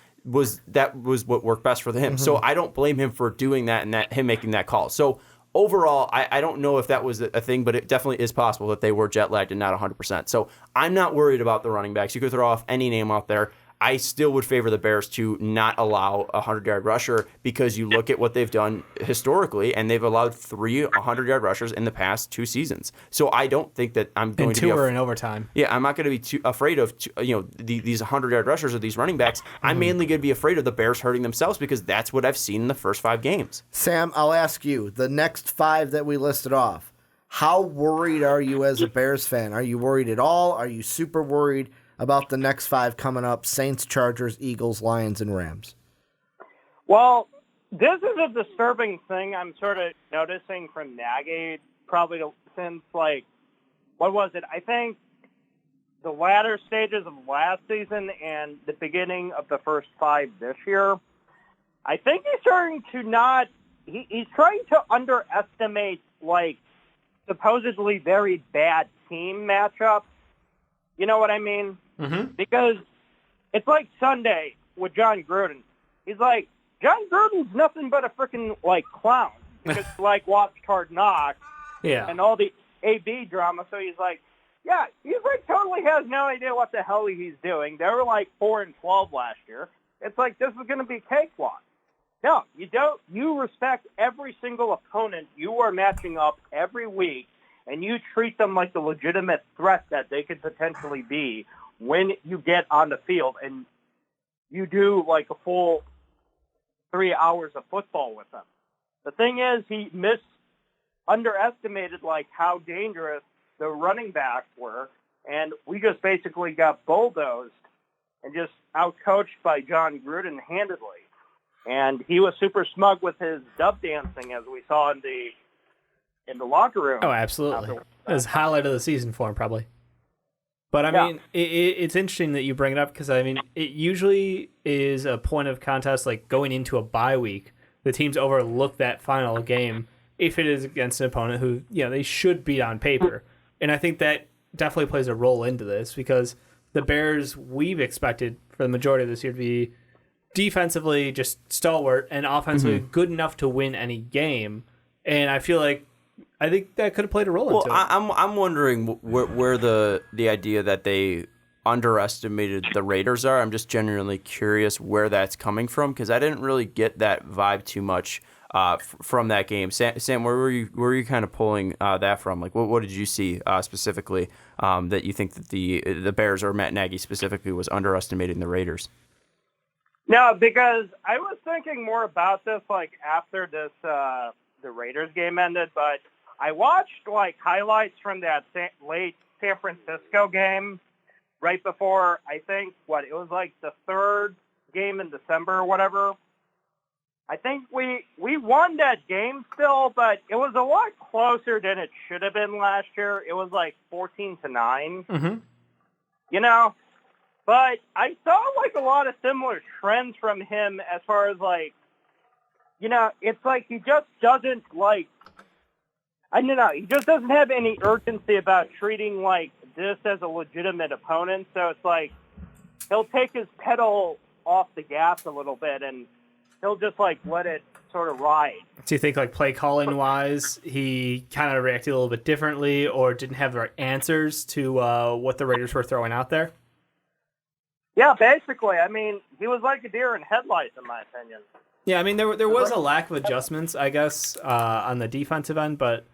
that was what worked best for him. So I don't blame him for doing that and him making that call. So overall, I don't know if that was a thing, but it definitely is possible that they were jet lagged and not 100%. So I'm not worried about the running backs. You could throw off any name out there. I still would favor the Bears to not allow a 100-yard rusher because you look at what they've done historically, and they've allowed 3 100-yard rushers in the past 2 seasons. So I don't think that I'm going to be... 2 were in overtime. Yeah, I'm not going to be too afraid of these 100-yard rushers or these running backs. I'm mainly going to be afraid of the Bears hurting themselves because that's what I've seen in the first 5 games. Sam, I'll ask you, the next 5 that we listed off, how worried are you as a Bears fan? Are you worried at all? Are you super worried about the next 5 coming up? Saints, Chargers, Eagles, Lions, and Rams. Well, this is a disturbing thing I'm sort of noticing from Nagy probably since, what was it? I think the latter stages of last season and the beginning of the first 5 this year. I think he's starting to he's trying to underestimate, supposedly very bad team matchups. You know what I mean? Mm-hmm. Because it's like Sunday with John Gruden. He's like, John Gruden's nothing but a freaking, clown. Because, watched Hard Knocks and all the AB drama. So he's like, Yeah, he's like totally has no idea what the hell he's doing. They were like 4-12 last year. It's like this is going to be cakewalk. No, you don't. You respect every single opponent you are matching up every week, and you treat them like the legitimate threat that they could potentially be when you get on the field, and you do like a full 3 hours of football with them. The thing is, he underestimated like how dangerous the running backs were, and we just basically got bulldozed and just outcoached by John Gruden handedly. And he was super smug with his dub dancing, as we saw in the locker room. Oh, absolutely. It was highlight of the season for him, probably. But, I mean, it's interesting that you bring it up because, I mean, it usually is a point of contest, like going into a bye week. The teams overlook that final game if it is against an opponent who, they should beat on paper. And I think that definitely plays a role into this because the Bears we've expected for the majority of this year to be defensively just stalwart and offensively good enough to win any game. And I think that could have played a role into it. I'm wondering where the idea that they underestimated the Raiders are. I'm just genuinely curious where that's coming from because I didn't really get that vibe too much from that game. Sam, where were you kind of pulling that from? Like, what did you see specifically that you think that the Bears or Matt Nagy specifically was underestimating the Raiders? No, because I was thinking more about this like after this the Raiders game ended, but I watched like highlights from that late San Francisco game right before I think it was like the third game in December or whatever. I think we won that game still, but it was a lot closer than it should have been last year. It was like 14-9. Mm-hmm. But I saw like a lot of similar trends from him as far as like, it's like he just doesn't like, I don't know, he just doesn't have any urgency about treating like this as a legitimate opponent. So it's like he'll take his pedal off the gas a little bit and he'll just like let it sort of ride. Do you think like play calling wise, he kind of reacted a little bit differently or didn't have the right answers to what the Raiders were throwing out there? Yeah, basically. I mean, he was like a deer in headlights, in my opinion. Yeah, I mean, there was a lack of adjustments, I guess, on the defensive end, but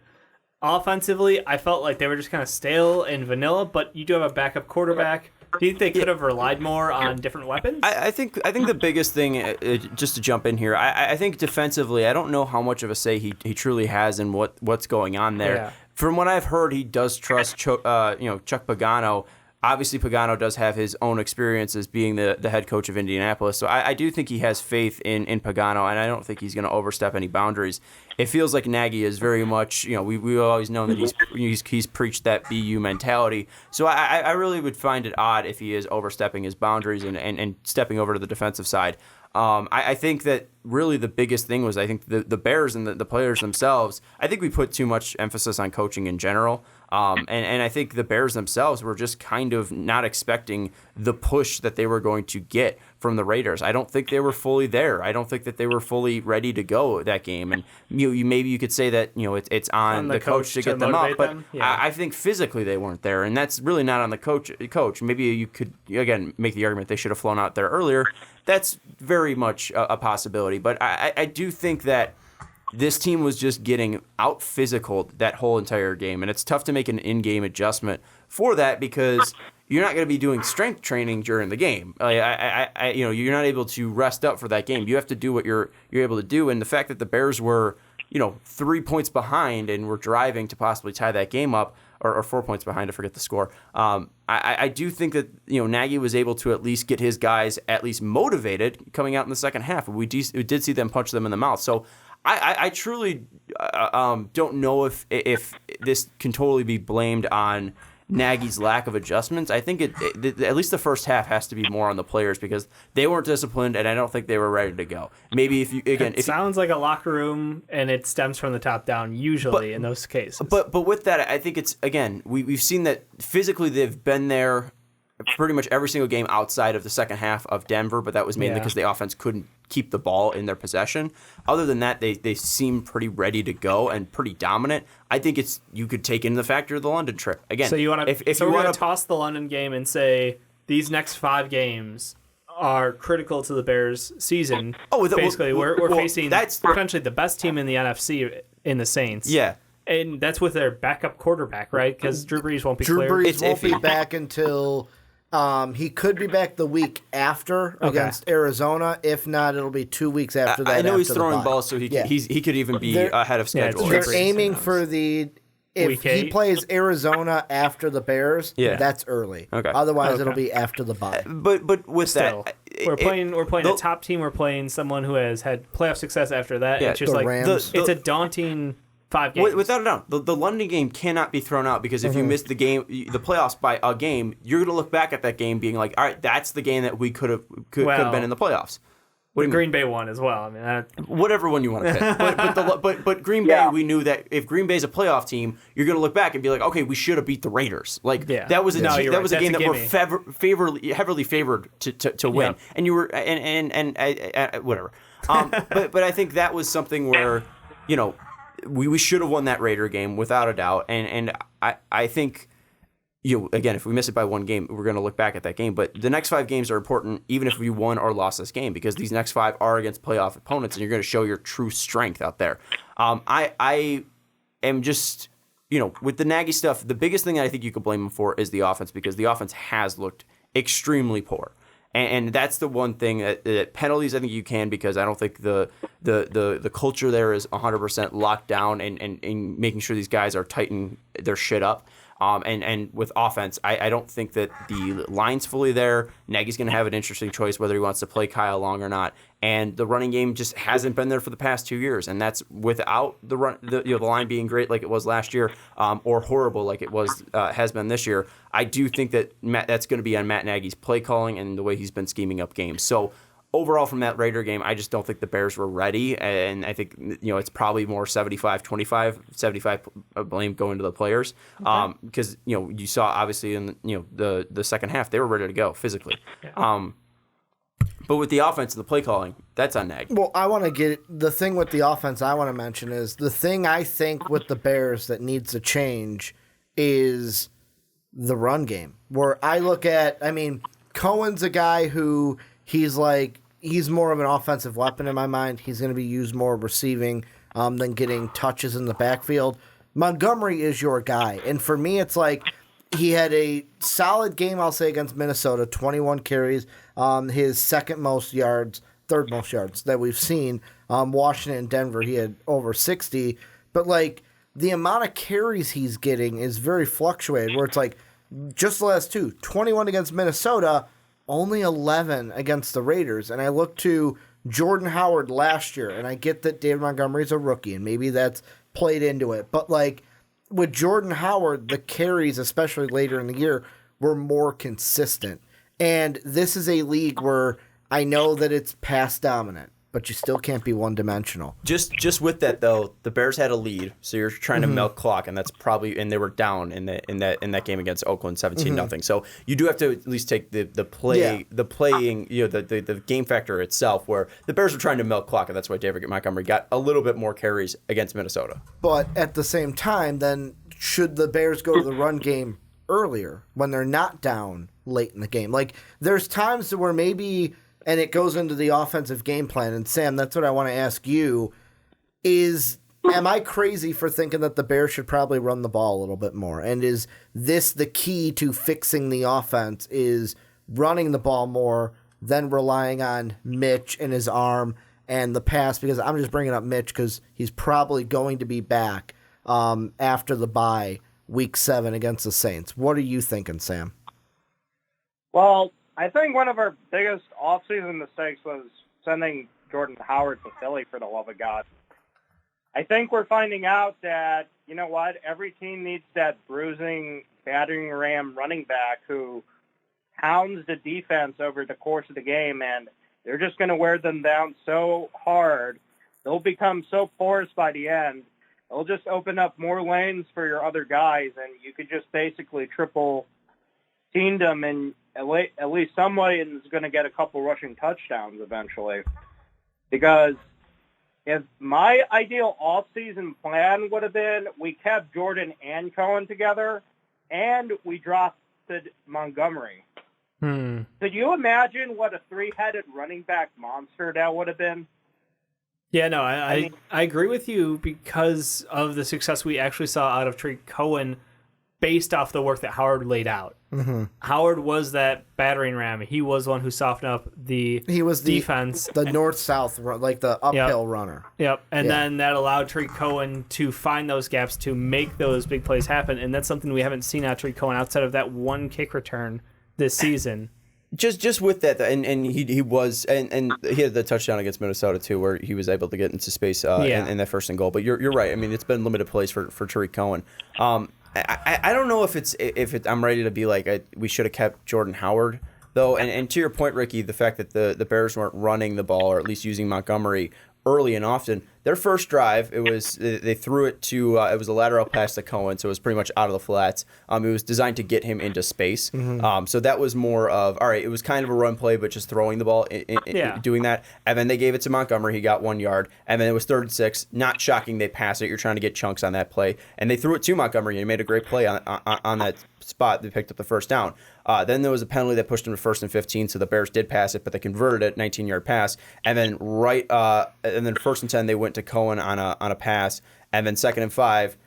offensively, I felt like they were just kind of stale and vanilla, but you do have a backup quarterback. Do you think they could have relied more on different weapons? I think the biggest thing, just to jump in here, I think defensively, I don't know how much of a say he truly has in what's going on there. Yeah. From what I've heard, he does trust Chuck Pagano. Obviously, Pagano does have his own experience as being the head coach of Indianapolis, so I do think he has faith in Pagano, and I don't think he's going to overstep any boundaries. It feels like Nagy is very much, we've always known that he's preached that BU mentality, so I really would find it odd if he is overstepping his boundaries and stepping over to the defensive side. I think that really the biggest thing was I think the Bears and the players themselves, I think we put too much emphasis on coaching in general. And I think the Bears themselves were just kind of not expecting the push that they were going to get from the Raiders. I don't think they were fully there. I don't think that they were fully ready to go that game. And maybe you could say that it's on the coach to get them up, but yeah. I think physically they weren't there, and that's really not on the coach. Maybe you could again make the argument they should have flown out there earlier. That's very much a possibility, but I do think that this team was just getting out-physicaled that whole entire game, and it's tough to make an in-game adjustment for that because you're not going to be doing strength training during the game. You're not able to rest up for that game. You have to do what you're able to do, and the fact that the Bears were 3 points behind and were driving to possibly tie that game up, or 4 points behind, I forget the score. I do think that Nagy was able to at least get his guys at least motivated coming out in the second half. We did see them punch them in the mouth. So I truly don't know if this can totally be blamed on Nagy's lack of adjustments. I think at least the first half has to be more on the players because they weren't disciplined and I don't think they were ready to go. Maybe it sounds like a locker room and it stems from the top down usually in those cases. But with that, I think it's again we've seen that physically they've been there pretty much every single game outside of the second half of Denver, but that was mainly because the offense couldn't keep the ball in their possession. Other than that, they seem pretty ready to go and pretty dominant. I think you could take into the factor of the London trip. Again, so you want to if you want to toss the London game and say these next 5 games are critical to the Bears' season. Basically, we're facing potentially the best team in the NFC in the Saints. Yeah. And that's with their backup quarterback, right? Because Drew Brees won't be cleared. Drew Brees won't be back until he could be back the week after against Arizona. If not, it'll be 2 weeks after that. I know he's throwing balls, so he could even be ahead of schedule. They're aiming for the... If he plays Arizona after the Bears, that's early. Okay. Otherwise, it'll be after the bye. But with still, that, we're playing a top team. We're playing someone who has had playoff success after that. Yeah, it's just like it's a daunting 5 games. Without a doubt, the London game cannot be thrown out because if you miss the game, the playoffs by a game, you're going to look back at that game being like, all right, that's the game that we could have been in the playoffs. Green Bay won as well. I mean, whatever one you want to pick. But Green Bay, we knew that if Green Bay's a playoff team, you're going to look back and be like, okay, we should have beat the Raiders. Like that was a game that we're heavily favored to win, and you were and whatever. But I think that was something where we should have won that Raider game without a doubt, and I think. Again, if we miss it by 1 game, we're going to look back at that game. But the next 5 games are important, even if we won or lost this game, because these next 5 are against playoff opponents, and you're going to show your true strength out there. I am just, with the Nagy stuff, the biggest thing I think you could blame him for is the offense, because the offense has looked extremely poor. And that's the one thing that penalties I think you can, because I don't think the culture there is 100% locked down and making sure these guys are tightening their shit up. And with offense, I don't think that the line's fully there. Nagy's going to have an interesting choice whether he wants to play Kyle Long or not. And the running game just hasn't been there for the past 2 years, and that's without the line being great like it was last year, or horrible like it has been this year. I do think that that's going to be on Matt Nagy's play calling and the way he's been scheming up games. So. Overall, from that Raider game, I just don't think the Bears were ready, and I think it's probably more 75-25, 75 blame going to the players, because you saw obviously in the second half they were ready to go physically, but with the offense and the play calling, that's on Nagy. Well, I want to get the thing with the offense. I want to mention is the thing I think with the Bears that needs to change is the run game. Where I look at, Cohen's a guy who he's more of an offensive weapon in my mind. He's going to be used more receiving than getting touches in the backfield. Montgomery is your guy. And for me, it's like he had a solid game, I'll say, against Minnesota, 21 carries, his third most yards that we've seen. Washington and Denver, he had over 60. But, the amount of carries he's getting is very fluctuated, where it's just the last 2, 21 against Minnesota, only 11 against the Raiders. And I look to Jordan Howard last year, and I get that David Montgomery's a rookie, and maybe that's played into it. But, with Jordan Howard, the carries, especially later in the year, were more consistent. And this is a league where I know that it's pass dominant, but you still can't be one-dimensional. Just with that though, the Bears had a lead, so you're trying to milk clock, and that's probably, and they were down in that game against Oakland 17-0. So you do have to at least take the game factor itself, where the Bears were trying to milk clock, and that's why David Montgomery got a little bit more carries against Minnesota. But at the same time, then should the Bears go to the run game earlier when they're not down late in the game? There's times where maybe. And it goes into the offensive game plan. And, Sam, that's what I want to ask you am I crazy for thinking that the Bears should probably run the ball a little bit more? And is this the key to fixing the offense, is running the ball more than relying on Mitch and his arm and the pass? Because I'm just bringing up Mitch because he's probably going to be back after the bye, week 7 against the Saints. What are you thinking, Sam? Well, I think one of our biggest offseason mistakes was sending Jordan Howard to Philly, for the love of God. I think we're finding out that, every team needs that bruising, battering ram running back who hounds the defense over the course of the game, and they're just going to wear them down so hard. They'll become so porous by the end. They'll just open up more lanes for your other guys, and you could just basically triple Kingdom, and at least somebody is going to get a couple rushing touchdowns eventually. Because if my ideal off-season plan would have been we kept Jordan and Cohen together, and we drafted Montgomery. Could you imagine what a three-headed running back monster that would have been? Yeah, no, I agree with you because of the success we actually saw out of Tariq Cohen based off the work that Howard laid out. Howard was that battering ram. He was the one who softened up the defense. The north-south, like the uphill runner. Yep, and then that allowed Tariq Cohen to find those gaps to make those big plays happen, and that's something we haven't seen out of Tariq Cohen outside of that one kick return this season. Just with that, and he was, and he had the touchdown against Minnesota too, where he was able to get into space in that first and goal. But you're right. I mean, it's been limited plays for Tariq Cohen. I don't know if I'm ready to be like we should have kept Jordan Howard though. And to your point, Ricky, the fact that the Bears weren't running the ball or at least using Montgomery early and often. Their first drive, they threw it to it was a lateral pass to Cohen, so it was pretty much out of the flats. It was designed to get him into space. So that was more of all right. It was kind of a run play, but just throwing the ball, doing that. And then they gave it to Montgomery. He got 1 yard, and then it was 3rd and 6. Not shocking, they passed it. You're trying to get chunks on that play, and they threw it to Montgomery, and he made a great play on that spot. They picked up the first down. Then there was a penalty that pushed them to 1st and 15, so the Bears did pass it, but they converted it, 19-yard pass. And then 1st and 10, they went to Cohen on a pass, and then 2nd and 5,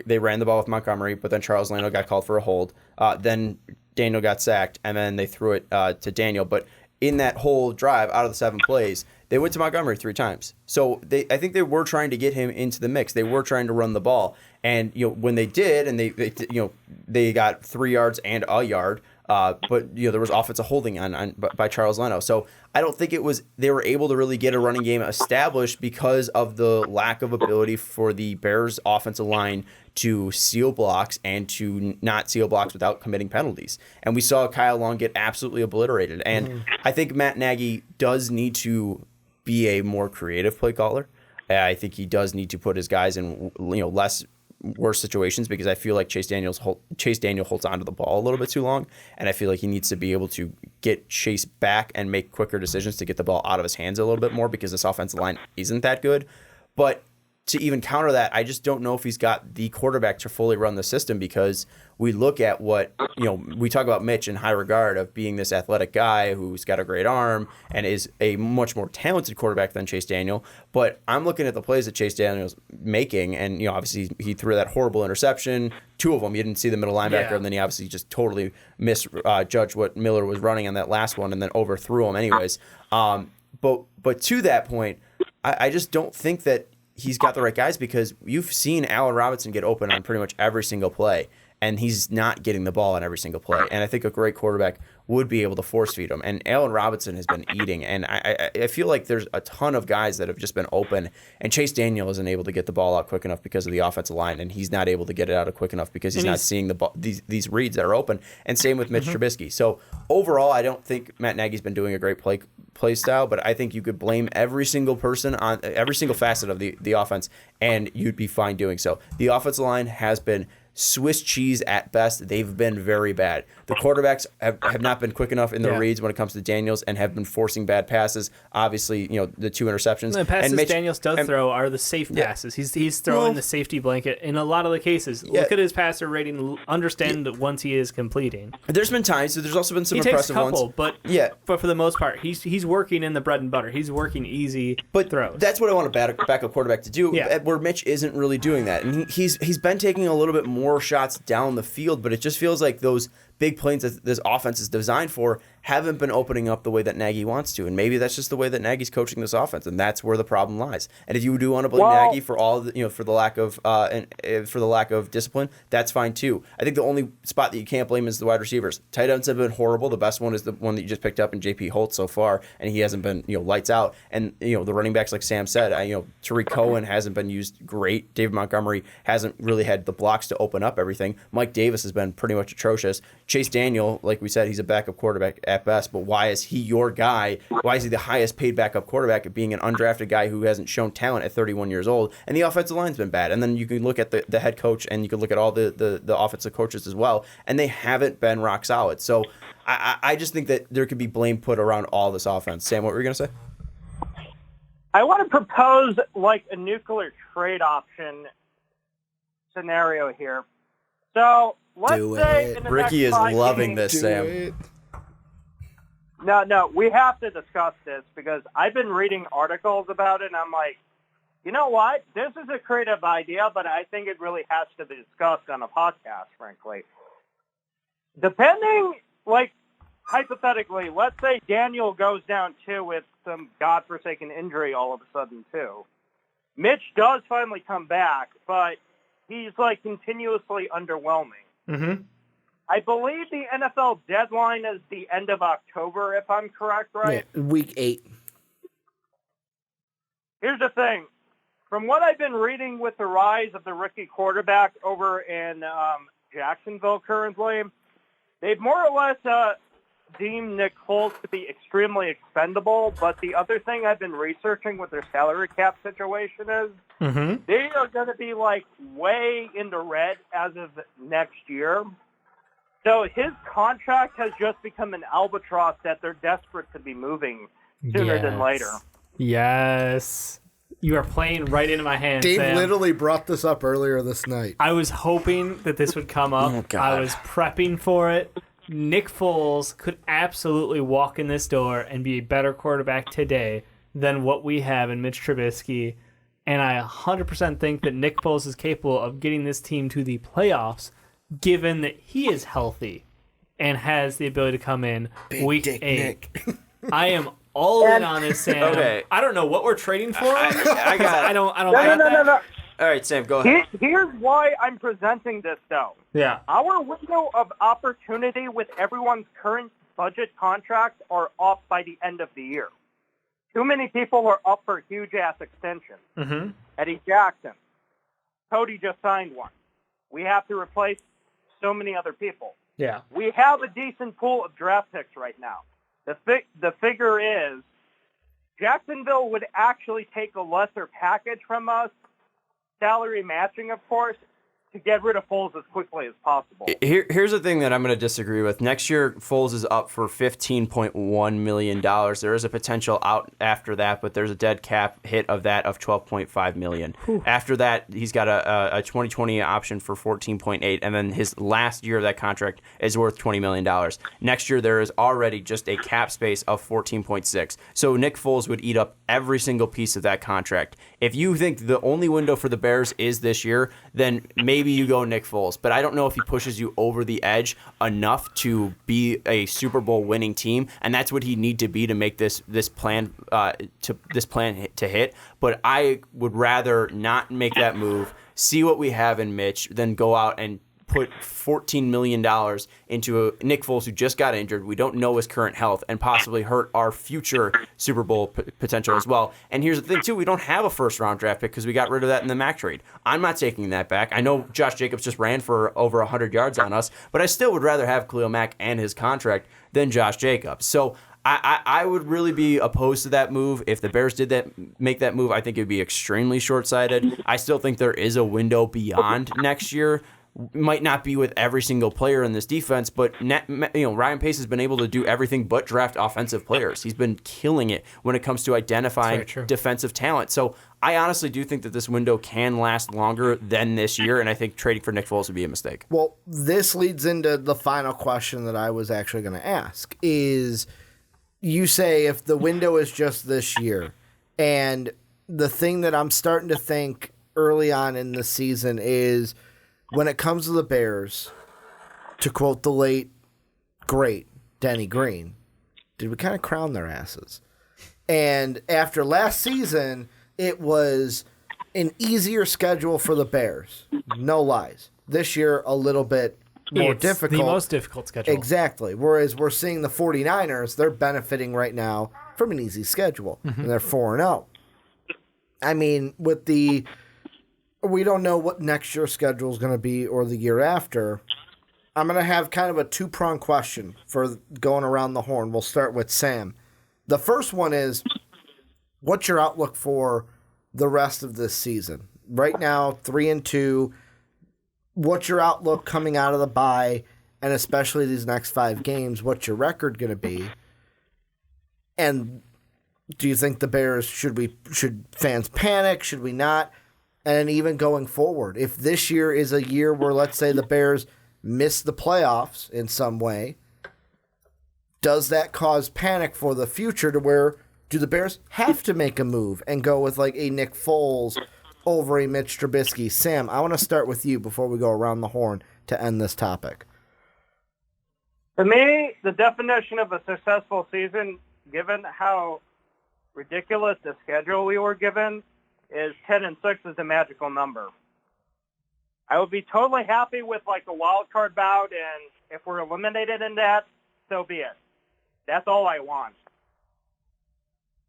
they ran the ball with Montgomery, but then Charles Lano got called for a hold. Then Daniel got sacked, and then they threw it to Daniel. But in that whole drive, out of the 7 plays, they went to Montgomery 3 times. So I think they were trying to get him into the mix. They were trying to run the ball, and when they did, and they got 3 yards and a yard. But there was offensive holding by Charles Leno. So I don't think they were able to really get a running game established because of the lack of ability for the Bears offensive line to seal blocks and to not seal blocks without committing penalties. And we saw Kyle Long get absolutely obliterated. And I think Matt Nagy does need to be a more creative play caller. I think he does need to put his guys in worse situations, because I feel like Chase Daniel holds onto the ball a little bit too long, and I feel like he needs to be able to get Chase back and make quicker decisions to get the ball out of his hands a little bit more, because this offensive line isn't that good. But to even counter that, I just don't know if he's got the quarterback to fully run the system, because we look at what, we talk about Mitch in high regard of being this athletic guy who's got a great arm and is a much more talented quarterback than Chase Daniel. But I'm looking at the plays that Chase Daniel's making, and, obviously he threw that horrible interception, 2 of them. You didn't see the middle linebacker, and then he obviously just totally misjudged what Miller was running on that last one and then overthrew him anyways. But to that point, I just don't think that he's got the right guys, because you've seen Allen Robinson get open on pretty much every single play, and he's not getting the ball on every single play. And I think a great quarterback would be able to force feed him. And Allen Robinson has been eating, and I feel like there's a ton of guys that have just been open, and Chase Daniel isn't able to get the ball out quick enough because of the offensive line, and he's not able to get it out quick enough because he's not seeing the ball, these reads that are open. And same with Mitch Trubisky. So overall, I don't think Matt Nagy's been doing a great play style, but I think you could blame every single person on every single facet of the offense, and you'd be fine doing so. The offensive line has been Swiss cheese at best. They've been very bad. The quarterbacks have not been quick enough in their reads when it comes to Daniels, and have been forcing bad passes. Obviously, the 2 interceptions. The passes Daniels does throw are the safe passes. He's throwing the safety blanket in a lot of the cases. Look at his passer rating. Understand that once he is completing. There's been times. There's also been some he impressive takes a couple, ones. But for the most part, he's working in the bread and butter. He's working easy throws. That's what I want a backup quarterback to do. Where Mitch isn't really doing that, and he's been taking a little bit more shots down the field, but it just feels like those big plays that this offense is designed for haven't been opening up the way that Nagy wants to, and maybe that's just the way that Nagy's coaching this offense, and that's where the problem lies. And if you do want to blame Nagy for all for the lack of discipline, that's fine too. I think the only spot that you can't blame is the wide receivers. Tight ends have been horrible. The best one is the one that you just picked up in J.P. Holt so far, and he hasn't been lights out. And the running backs, like Sam said, Tariq Cohen hasn't been used great. David Montgomery hasn't really had the blocks to open up everything. Mike Davis has been pretty much atrocious. Chase Daniel, like we said, he's a backup quarterback at best, but why is he your guy? Why is he the highest paid backup quarterback at being an undrafted guy who hasn't shown talent at 31 years old? And the offensive line's been bad. And then you can look at the head coach, and you can look at all the offensive coaches as well, and they haven't been rock solid. So I just think that there could be blame put around all this offense. Sam, what were you going to say? I want to propose like a nuclear trade option scenario here. So let's say in the Ricky next is 5 loving games, this, Sam. No, we have to discuss this because I've been reading articles about it, and I'm like, you know what? This is a creative idea, but I think it really has to be discussed on a podcast, frankly. Depending, like, hypothetically, let's say Daniel goes down, too, with some godforsaken injury all of a sudden, too. Mitch does finally come back, but he's, like, continuously underwhelming. Mm-hmm. I believe the NFL deadline is the end of October, if I'm correct, right? Yeah, week 8. Here's the thing. From what I've been reading with the rise of the rookie quarterback over in Jacksonville currently, they've more or less deemed Nick Foles to be extremely expendable, but the other thing I've been researching with their salary cap situation is they are going to be, like, way in the red as of next year. So his contract has just become an albatross that they're desperate to be moving sooner than later. Yes. You are playing right into my hands, Dave Sam. literally brought this up earlier this night. I was hoping that this would come up. Oh, God. I was prepping for it. Nick Foles could absolutely walk in this door and be a better quarterback today than what we have in Mitch Trubisky. And I 100% think that Nick Foles is capable of getting this team to the playoffs, given that he is healthy and has the ability to come in week 8. I am all in on this, Sam. Okay. I don't know what we're trading for. I don't. No. All right, Sam, go ahead. Here's why I'm presenting this, though. Yeah. Our window of opportunity with everyone's current budget contracts are up by the end of the year. Too many people are up for huge-ass extensions. Mm-hmm. Eddie Jackson. Cody just signed one. We have to replace so many other people. Yeah. We have a decent pool of draft picks right now. The figure is Jacksonville would actually take a lesser package from us, salary matching, of course, to get rid of Foles as quickly as possible. Here's the thing that I'm going to disagree with. Next year, Foles is up for $15.1 million. There is a potential out after that, but there's a dead cap hit of that of $12.5 million. After that, he's got a 2020 option for $14.8, and then his last year of that contract is worth $20 million. Next year, there is already just a cap space of $14.6. So Nick Foles would eat up every single piece of that contract. If you think the only window for the Bears is this year, then maybe you go Nick Foles. But I don't know if he pushes you over the edge enough to be a Super Bowl winning team, and that's what he need to be to make this plan to hit. But I would rather not make that move, see what we have in Mitch, than go out and put $14 million into a Nick Foles who just got injured. We don't know his current health and possibly hurt our future Super Bowl potential as well. And here's the thing, too. We don't have a first-round draft pick because we got rid of that in the Mac trade. I'm not taking that back. I know Josh Jacobs just ran for over 100 yards on us, but I still would rather have Khalil Mack and his contract than Josh Jacobs. So I would really be opposed to that move. If the Bears did make that move, I think it would be extremely short-sighted. I still think there is a window beyond next year. Might not be with every single player in this defense, but Ryan Pace has been able to do everything but draft offensive players. He's been killing it when it comes to identifying defensive talent. So I honestly do think that this window can last longer than this year, and I think trading for Nick Foles would be a mistake. Well, this leads into the final question that I was actually going to ask is, you say if the window is just this year, and the thing that I'm starting to think early on in the season is, when it comes to the Bears, to quote the late, great Denny Green, did we kind of crown their asses? And after last season, it was an easier schedule for the Bears. No lies. This year, a little bit more difficult. The most difficult schedule. Exactly. Whereas we're seeing the 49ers, they're benefiting right now from an easy schedule. Mm-hmm. And they're 4-0. I mean, with we don't know what next year's schedule is going to be or the year after. I'm going to have kind of a two-pronged question for going around the horn. We'll start with Sam. The first one is, what's your outlook for the rest of this season? Right now, 3-2. What's your outlook coming out of the bye, and especially these next 5 games? What's your record going to be? And do you think the Bears, should fans panic? Should we not? And even going forward, if this year is a year where, let's say, the Bears miss the playoffs in some way, does that cause panic for the future to where do the Bears have to make a move and go with like a Nick Foles over a Mitch Trubisky? Sam, I want to start with you before we go around the horn to end this topic. To me, the definition of a successful season, given how ridiculous the schedule we were given, is 10-6 is the magical number. I would be totally happy with like a wild card bout, and if we're eliminated in that, so be it. That's all I want.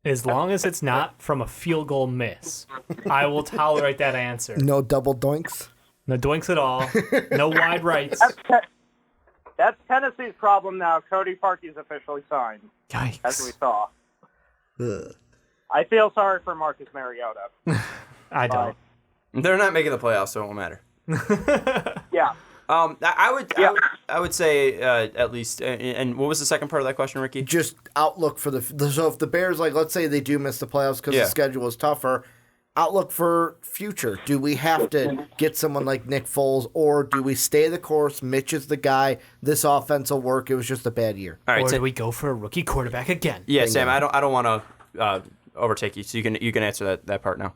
As long as it's not from a field goal miss, I will tolerate that answer. No double doinks? No doinks at all. No wide rights. That's Tennessee's problem now. Cody Parkey's officially signed, Yikes. as we saw. Ugh. I feel sorry for Marcus Mariota. I don't. They're not making the playoffs, so it won't matter. Yeah. I would say at least. And what was the second part of that question, Ricky? Just outlook for so if the Bears, like, let's say they do miss the playoffs because the schedule is tougher, outlook for future. Do we have to get someone like Nick Foles, or do we stay the course? Mitch is the guy. This offense will work. It was just a bad year. All right, Or do we go for a rookie quarterback again? Yeah, Sam, I don't want to overtake you, so you can answer that part now.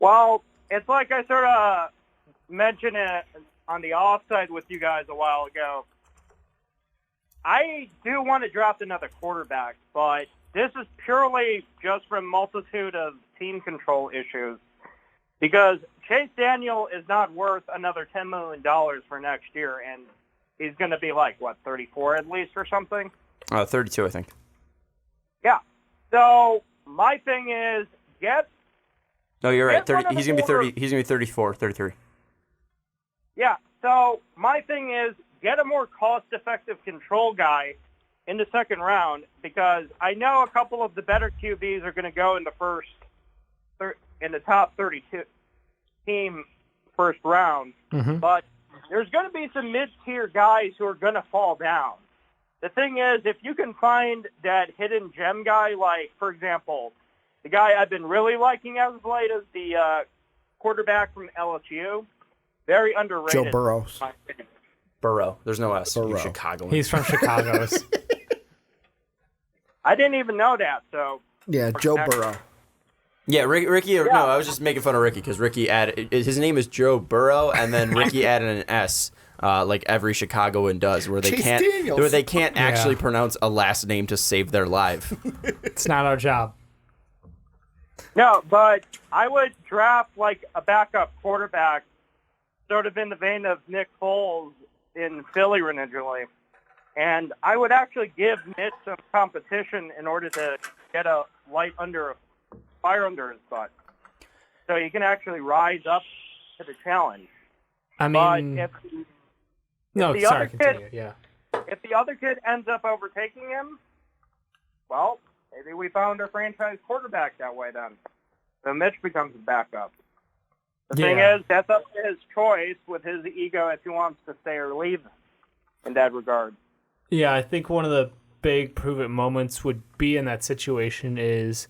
Well, it's like I sort of mentioned it on the offside with you guys a while ago. I do want to draft another quarterback, but this is purely just from multitude of team control issues, because Chase Daniel is not worth another $10 million for next year, and he's going to be like, 34 at least or something? 32, I think. Yeah. So my thing is, No, you're right. Get one of He's the going to be 30. older- He's going to be 34, 33. Yeah, so my thing is, get a more cost-effective control guy in the second round, because I know a couple of the better QBs are going to go in in the top 32 team first round, but there's going to be some mid-tier guys who are going to fall down. The thing is, if you can find that hidden gem guy, like, for example, the guy I've been really liking as of late is the quarterback from LSU. Very underrated. Joe Burrow. Burrow. There's no S. Burrow. You Chicagoan. He's from Chicago. I didn't even know that, so... Yeah, Joe Burrow. Yeah, Ricky. No, I was just making fun of Ricky because Ricky added his name is Joe Burrow, and then Ricky added an S, like every Chicagoan does, where they Chase can't Daniels. actually pronounce a last name to save their life. It's not our job. No, but I would draft like a backup quarterback, sort of in the vein of Nick Foles in Philly originally. And I would actually give Mitch some competition in order to get a fire under his butt, so he can actually rise up to the challenge. I mean, continue. Yeah. If the other kid ends up overtaking him, well, maybe we found a franchise quarterback that way then. So Mitch becomes a backup. The thing is, that's up to his choice with his ego if he wants to stay or leave in that regard. Yeah, I think one of the big prove-it moments would be in that situation is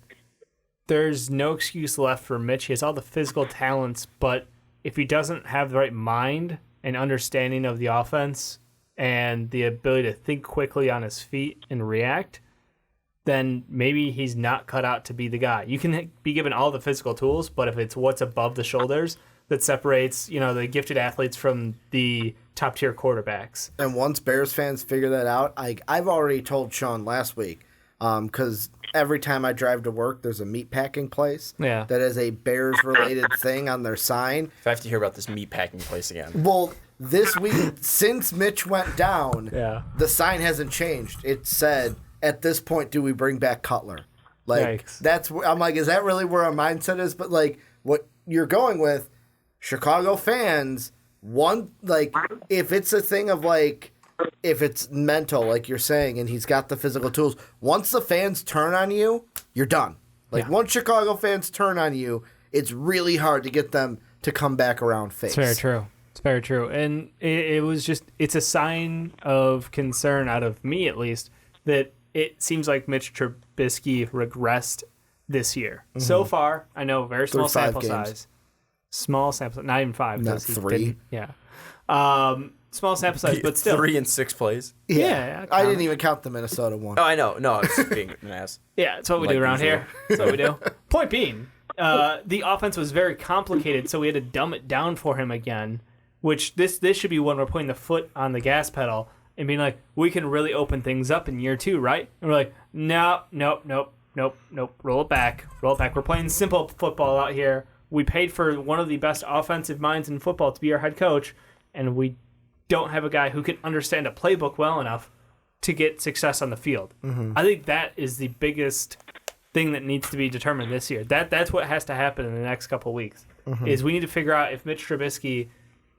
there's no excuse left for Mitch. He has all the physical talents, but if he doesn't have the right mind and understanding of the offense and the ability to think quickly on his feet and react, then maybe he's not cut out to be the guy. You can be given all the physical tools, but if it's what's above the shoulders that separates, the gifted athletes from the top-tier quarterbacks. And once Bears fans figure that out, I've already told Sean last week, because every time I drive to work, there's a meatpacking place that is a Bears-related thing on their sign. If I have to hear about this meatpacking place again. Well, this week, since Mitch went down, the sign hasn't changed. It said, at this point, do we bring back Cutler? Yikes. I'm like, is that really where our mindset is? But like, what you're going with, Chicago fans if it's a thing of like, if it's mental, like you're saying, and he's got the physical tools, once the fans turn on you, you're done. Like, once Chicago fans turn on you, it's really hard to get them to come back around face. It's very true. It's very true. And it's a sign of concern out of me, at least, that it seems like Mitch Trubisky regressed this year. Mm-hmm. So far, I know, very small sample size. Small sample size. Not even 5. Not 3. Yeah. Small sample size, but still. 3 in 6 plays. Yeah. I didn't even count the Minnesota one. Oh, I know. No, I was being an ass. Yeah, that's what we do around here. That's what we do. Point being, the offense was very complicated, so we had to dumb it down for him again, which this should be when we're putting the foot on the gas pedal and being like, we can really open things up in year 2, right? And we're like, nope. Roll it back. We're playing simple football out here. We paid for one of the best offensive minds in football to be our head coach, and we don't have a guy who can understand a playbook well enough to get success on the field. Mm-hmm. I think that is the biggest thing that needs to be determined this year. That's what has to happen in the next couple of weeks. Mm-hmm. Is we need to figure out if Mitch Trubisky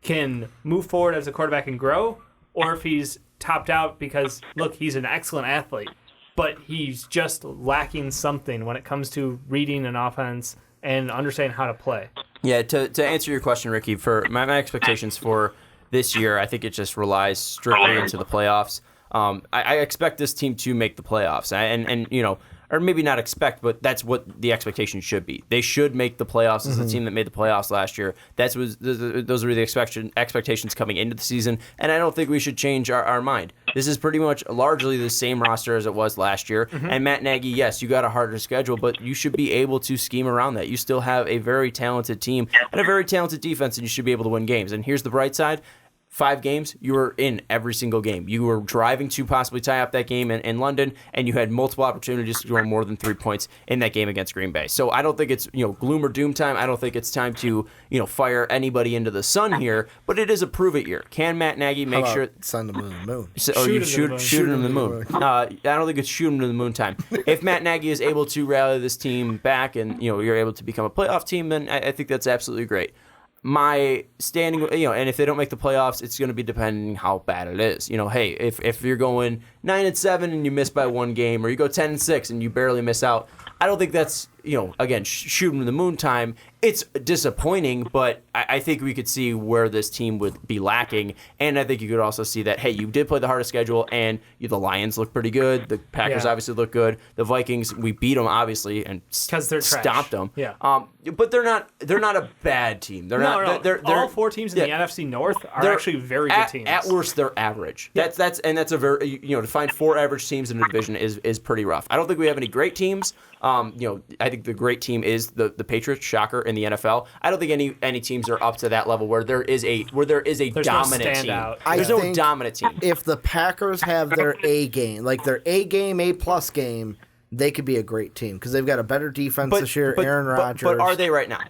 can move forward as a quarterback and grow, or if he's topped out because, look, he's an excellent athlete, but he's just lacking something when it comes to reading an offense and understanding how to play. Yeah, to answer your question, Ricky, for my expectations for this year, I think it just relies strictly into the playoffs. I expect this team to make the playoffs, and or maybe not expect, but that's what the expectation should be. They should make the playoffs as the team that made the playoffs last year. Those were the expectations coming into the season, and I don't think we should change our mind. This is pretty much largely the same roster as it was last year, and Matt Nagy, yes, you got a harder schedule, but you should be able to scheme around that. You still have a very talented team and a very talented defense, and you should be able to win games. And here's the bright side. 5 games, you were in every single game. You were driving to possibly tie up that game in London, and you had multiple opportunities to score more than 3 points in that game against Green Bay. So I don't think it's gloom or doom time. I don't think it's time to fire anybody into the sun here. But it is a prove it year. Can Matt Nagy make sure send him to the moon? Shoot him to the moon. I don't think it's shoot him to the moon time. If Matt Nagy is able to rally this team back, and you're able to become a playoff team, then I think that's absolutely great. My standing, and if they don't make the playoffs, it's going to be depending how bad it is. Hey, if you're going 9-7 and you miss by 1 game, or you go 10-6 and you barely miss out, I don't think that's, again, shooting the moon time. It's disappointing, but I think we could see where this team would be lacking. And I think you could also see that, hey, you did play the hardest schedule, and the Lions look pretty good. The Packers obviously look good. The Vikings, we beat them, obviously, and stomped them. Yeah. But they're not a bad team. They're not. They're all 4 teams in the NFC North are actually very good teams. At worst, they're average. Yeah. That's a very to find 4 average teams in a division is pretty rough. I don't think we have any great teams. I think the great team is the Patriots, shocker, in the NFL. I don't think any teams are up to that level where there is a dominant team. There's no dominant team. If the Packers have their A game, like their A game, A+ game, they could be a great team because they've got a better defense this year. Aaron Rodgers. But are they right now?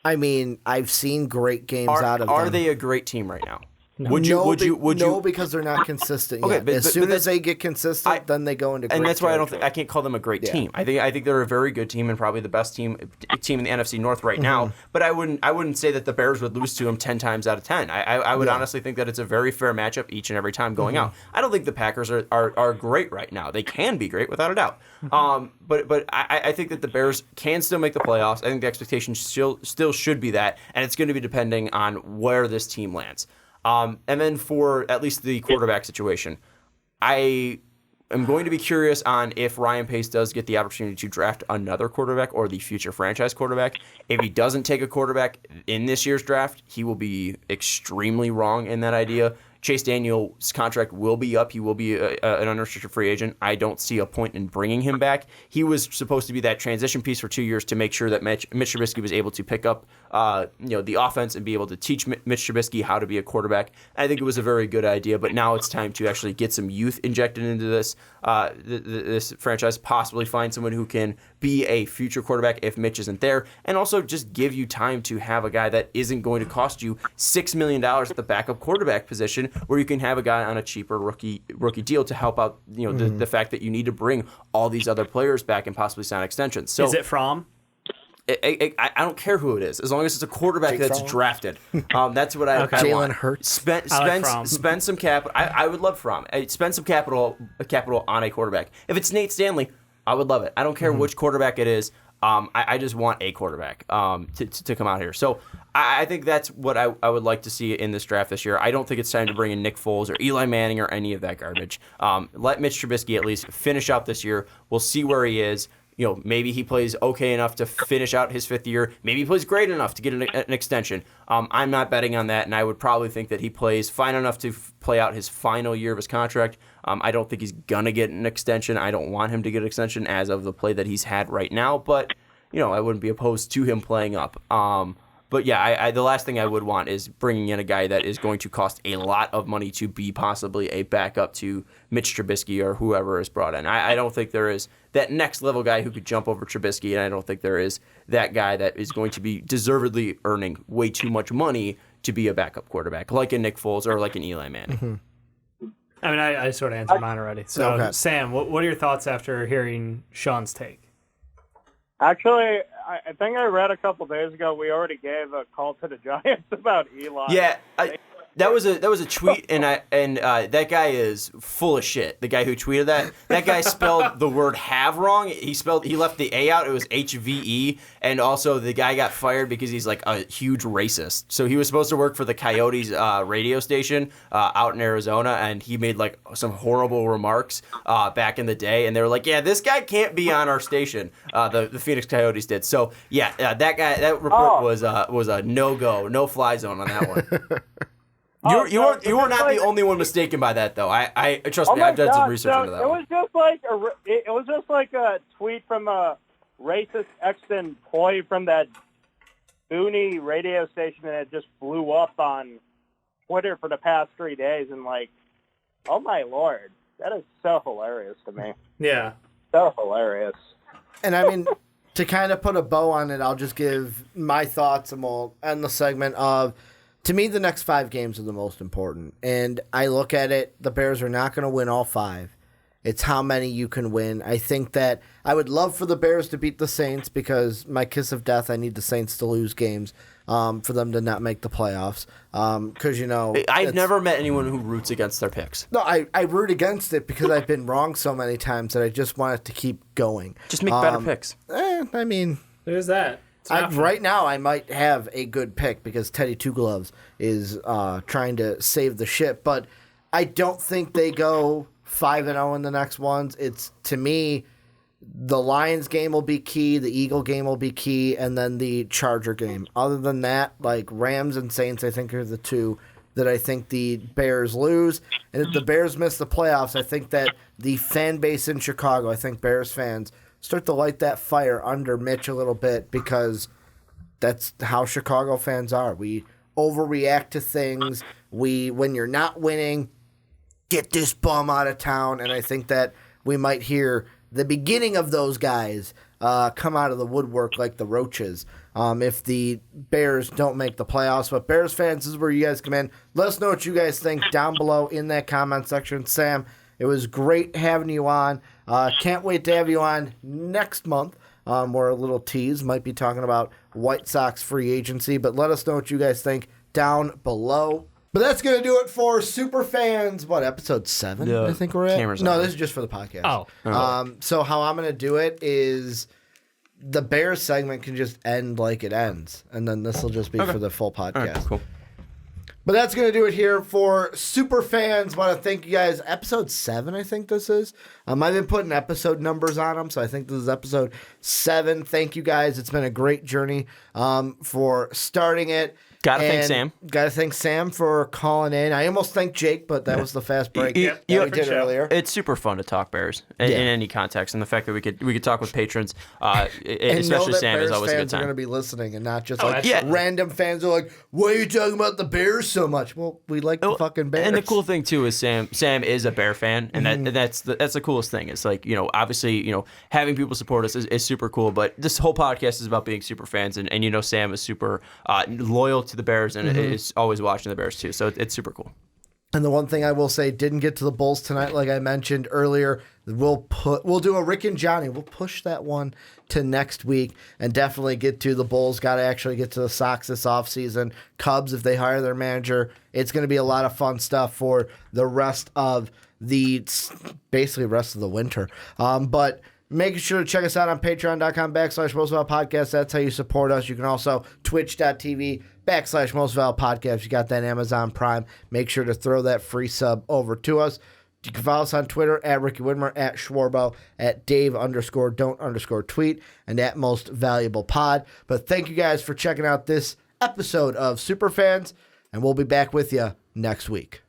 I mean, I've seen great games out of them. Are they a great team right now? No. Would you? Because they're not consistent yet. Okay, as soon as they get consistent, then they go into great and that's why territory. I can't call them a great team. I think they're a very good team and probably the best team in the NFC North right now. But I wouldn't say that the Bears would lose to them 10 times out of 10. I would honestly think that it's a very fair matchup each and every time going out. I don't think the Packers are great right now. They can be great without a doubt. But I think that the Bears can still make the playoffs. I think the expectation still should be that, and it's going to be depending on where this team lands. And then for at least the quarterback situation, I am going to be curious on if Ryan Pace does get the opportunity to draft another quarterback or the future franchise quarterback. If he doesn't take a quarterback in this year's draft, he will be extremely wrong in that idea. Chase Daniel's contract will be up. He will be an unrestricted free agent. I don't see a point in bringing him back. He was supposed to be that transition piece for 2 years to make sure that Mitch Trubisky was able to pick up the offense and be able to teach Mitch Trubisky how to be a quarterback. I think it was a very good idea, but now it's time to actually get some youth injected into this this franchise, possibly find someone who can be a future quarterback if Mitch isn't there, and also just give you time to have a guy that isn't going to cost you $6 million at the backup quarterback position, where you can have a guy on a cheaper rookie deal to help out the fact that you need to bring all these other players back and possibly sign extensions. So is it Fromm? I don't care who it is, as long as it's a quarterback Jake that's Fromm? drafted. That's what I want. Jalen Hurts. Spend some capital. I would love Fromm. Spend some capital on a quarterback. If it's Nate Stanley, I would love it. I don't care which quarterback it is. I just want a quarterback to come out here. So I think that's what I would like to see in this draft this year. I don't think it's time to bring in Nick Foles or Eli Manning or any of that garbage. Let Mitch Trubisky at least finish out this year. We'll see where he is. Maybe he plays okay enough to finish out his 5th year. Maybe he plays great enough to get an extension. I'm not betting on that, and I would probably think that he plays fine enough to play out his final year of his contract. I don't think he's going to get an extension. I don't want him to get an extension as of the play that he's had right now, but I wouldn't be opposed to him playing up. But yeah, the last thing I would want is bringing in a guy that is going to cost a lot of money to be possibly a backup to Mitch Trubisky or whoever is brought in. I don't think there is that next level guy who could jump over Trubisky, and I don't think there is that guy that is going to be deservedly earning way too much money to be a backup quarterback, like a Nick Foles or like an Eli Manning. Mm-hmm. I mean, I sort of answered mine already. So, okay. Sam, what are your thoughts after hearing Sean's take? Actually, I think I read a couple days ago we already gave a call to the Giants about Eli. Yeah, that was a tweet, and that guy is full of shit. The guy who tweeted that guy spelled the word "have" wrong. He left the A out. It was HVE, and also the guy got fired because he's like a huge racist. So he was supposed to work for the Coyotes radio station out in Arizona, and he made like some horrible remarks back in the day, and they were like, "Yeah, this guy can't be on our station." The Phoenix Coyotes did. So yeah, that report was a no fly zone on that one. You were not the only one mistaken by that, though. I trust me. I've done some research into that. It was just like a tweet from a racist ex-employee from that boony radio station that had just blew up on Twitter for the past 3 days, and oh my lord, that is so hilarious to me. Yeah, so hilarious. And I mean, to kind of put a bow on it, I'll just give my thoughts, and we'll end the segment of. To me, the next 5 games are the most important. And I look at it, the Bears are not going to win all 5. It's how many you can win. I think that I would love for the Bears to beat the Saints because my kiss of death, I need the Saints to lose games for them to not make the playoffs. Because, I've never met anyone who roots against their picks. No, I root against it because I've been wrong so many times that I just want it to keep going. Just make better picks. I mean... There's that. Right now, I might have a good pick because Teddy Two Gloves is trying to save the ship, but I don't think they go 5-0 in the next ones. It's, to me, the Lions game will be key, the Eagle game will be key, and then the Charger game. Other than that, Rams and Saints, I think are the 2 that I think the Bears lose. And if the Bears miss the playoffs, I think that the fan base in Chicago, I think Bears fans start to light that fire under Mitch a little bit because that's how Chicago fans are. We overreact to things. When you're not winning, get this bum out of town. And I think that we might hear the beginning of those guys come out of the woodwork like the Roaches if the Bears don't make the playoffs. But Bears fans, this is where you guys come in. Let us know what you guys think down below in that comment section. Sam, it was great having you on. Can't wait to have you on next month. Where a little tease might be talking about White Sox free agency. But let us know what you guys think down below. But that's going to do it for Superfans. What, episode 7, I think we're at? No, this is just for the podcast. Oh. So how I'm going to do it is the Bears segment can just end like it ends. And then this will just be for the full podcast. Right, cool. But that's going to do it here for Superfans. Want to thank you guys. Episode 7, I think this is. I've been putting episode numbers on them, so I think this is episode 7. Thank you guys. It's been a great journey for starting it. Gotta thank Sam. Gotta thank Sam for calling in. I almost thanked Jake, but that was the fast break we did earlier. It's super fun to talk Bears in any context, and the fact that we could talk with patrons, especially Sam, is always a good fans are going time. to be listening, and not just random fans are like, "Why are you talking about the Bears so much?" Well, we like the fucking Bears. And the cool thing too is Sam is a Bear fan, and that's the coolest thing. It's obviously having people support us is super cool, but this whole podcast is about being super fans, and Sam is super loyal to the Bears and is always watching the Bears too, so it's super cool. And the one thing I will say, didn't get to the Bulls tonight, like I mentioned earlier. We'll do a Rick and Johnny. We'll push that one to next week and definitely get to the Bulls. Got to actually get to the Sox this offseason. Cubs, if they hire their manager, it's going to be a lot of fun stuff for the rest of the winter. But make sure to check us out on patreon.com/Most Valuable Podcast. That's how you support us. You can also twitch.tv/Most Valuable Podcast. You got that Amazon Prime. Make sure to throw that free sub over to us. You can follow us on Twitter at Ricky Widmer, at Schwarbo, at Dave_don't_tweet, and at Most Valuable Pod. But thank you guys for checking out this episode of Superfans, and we'll be back with you next week.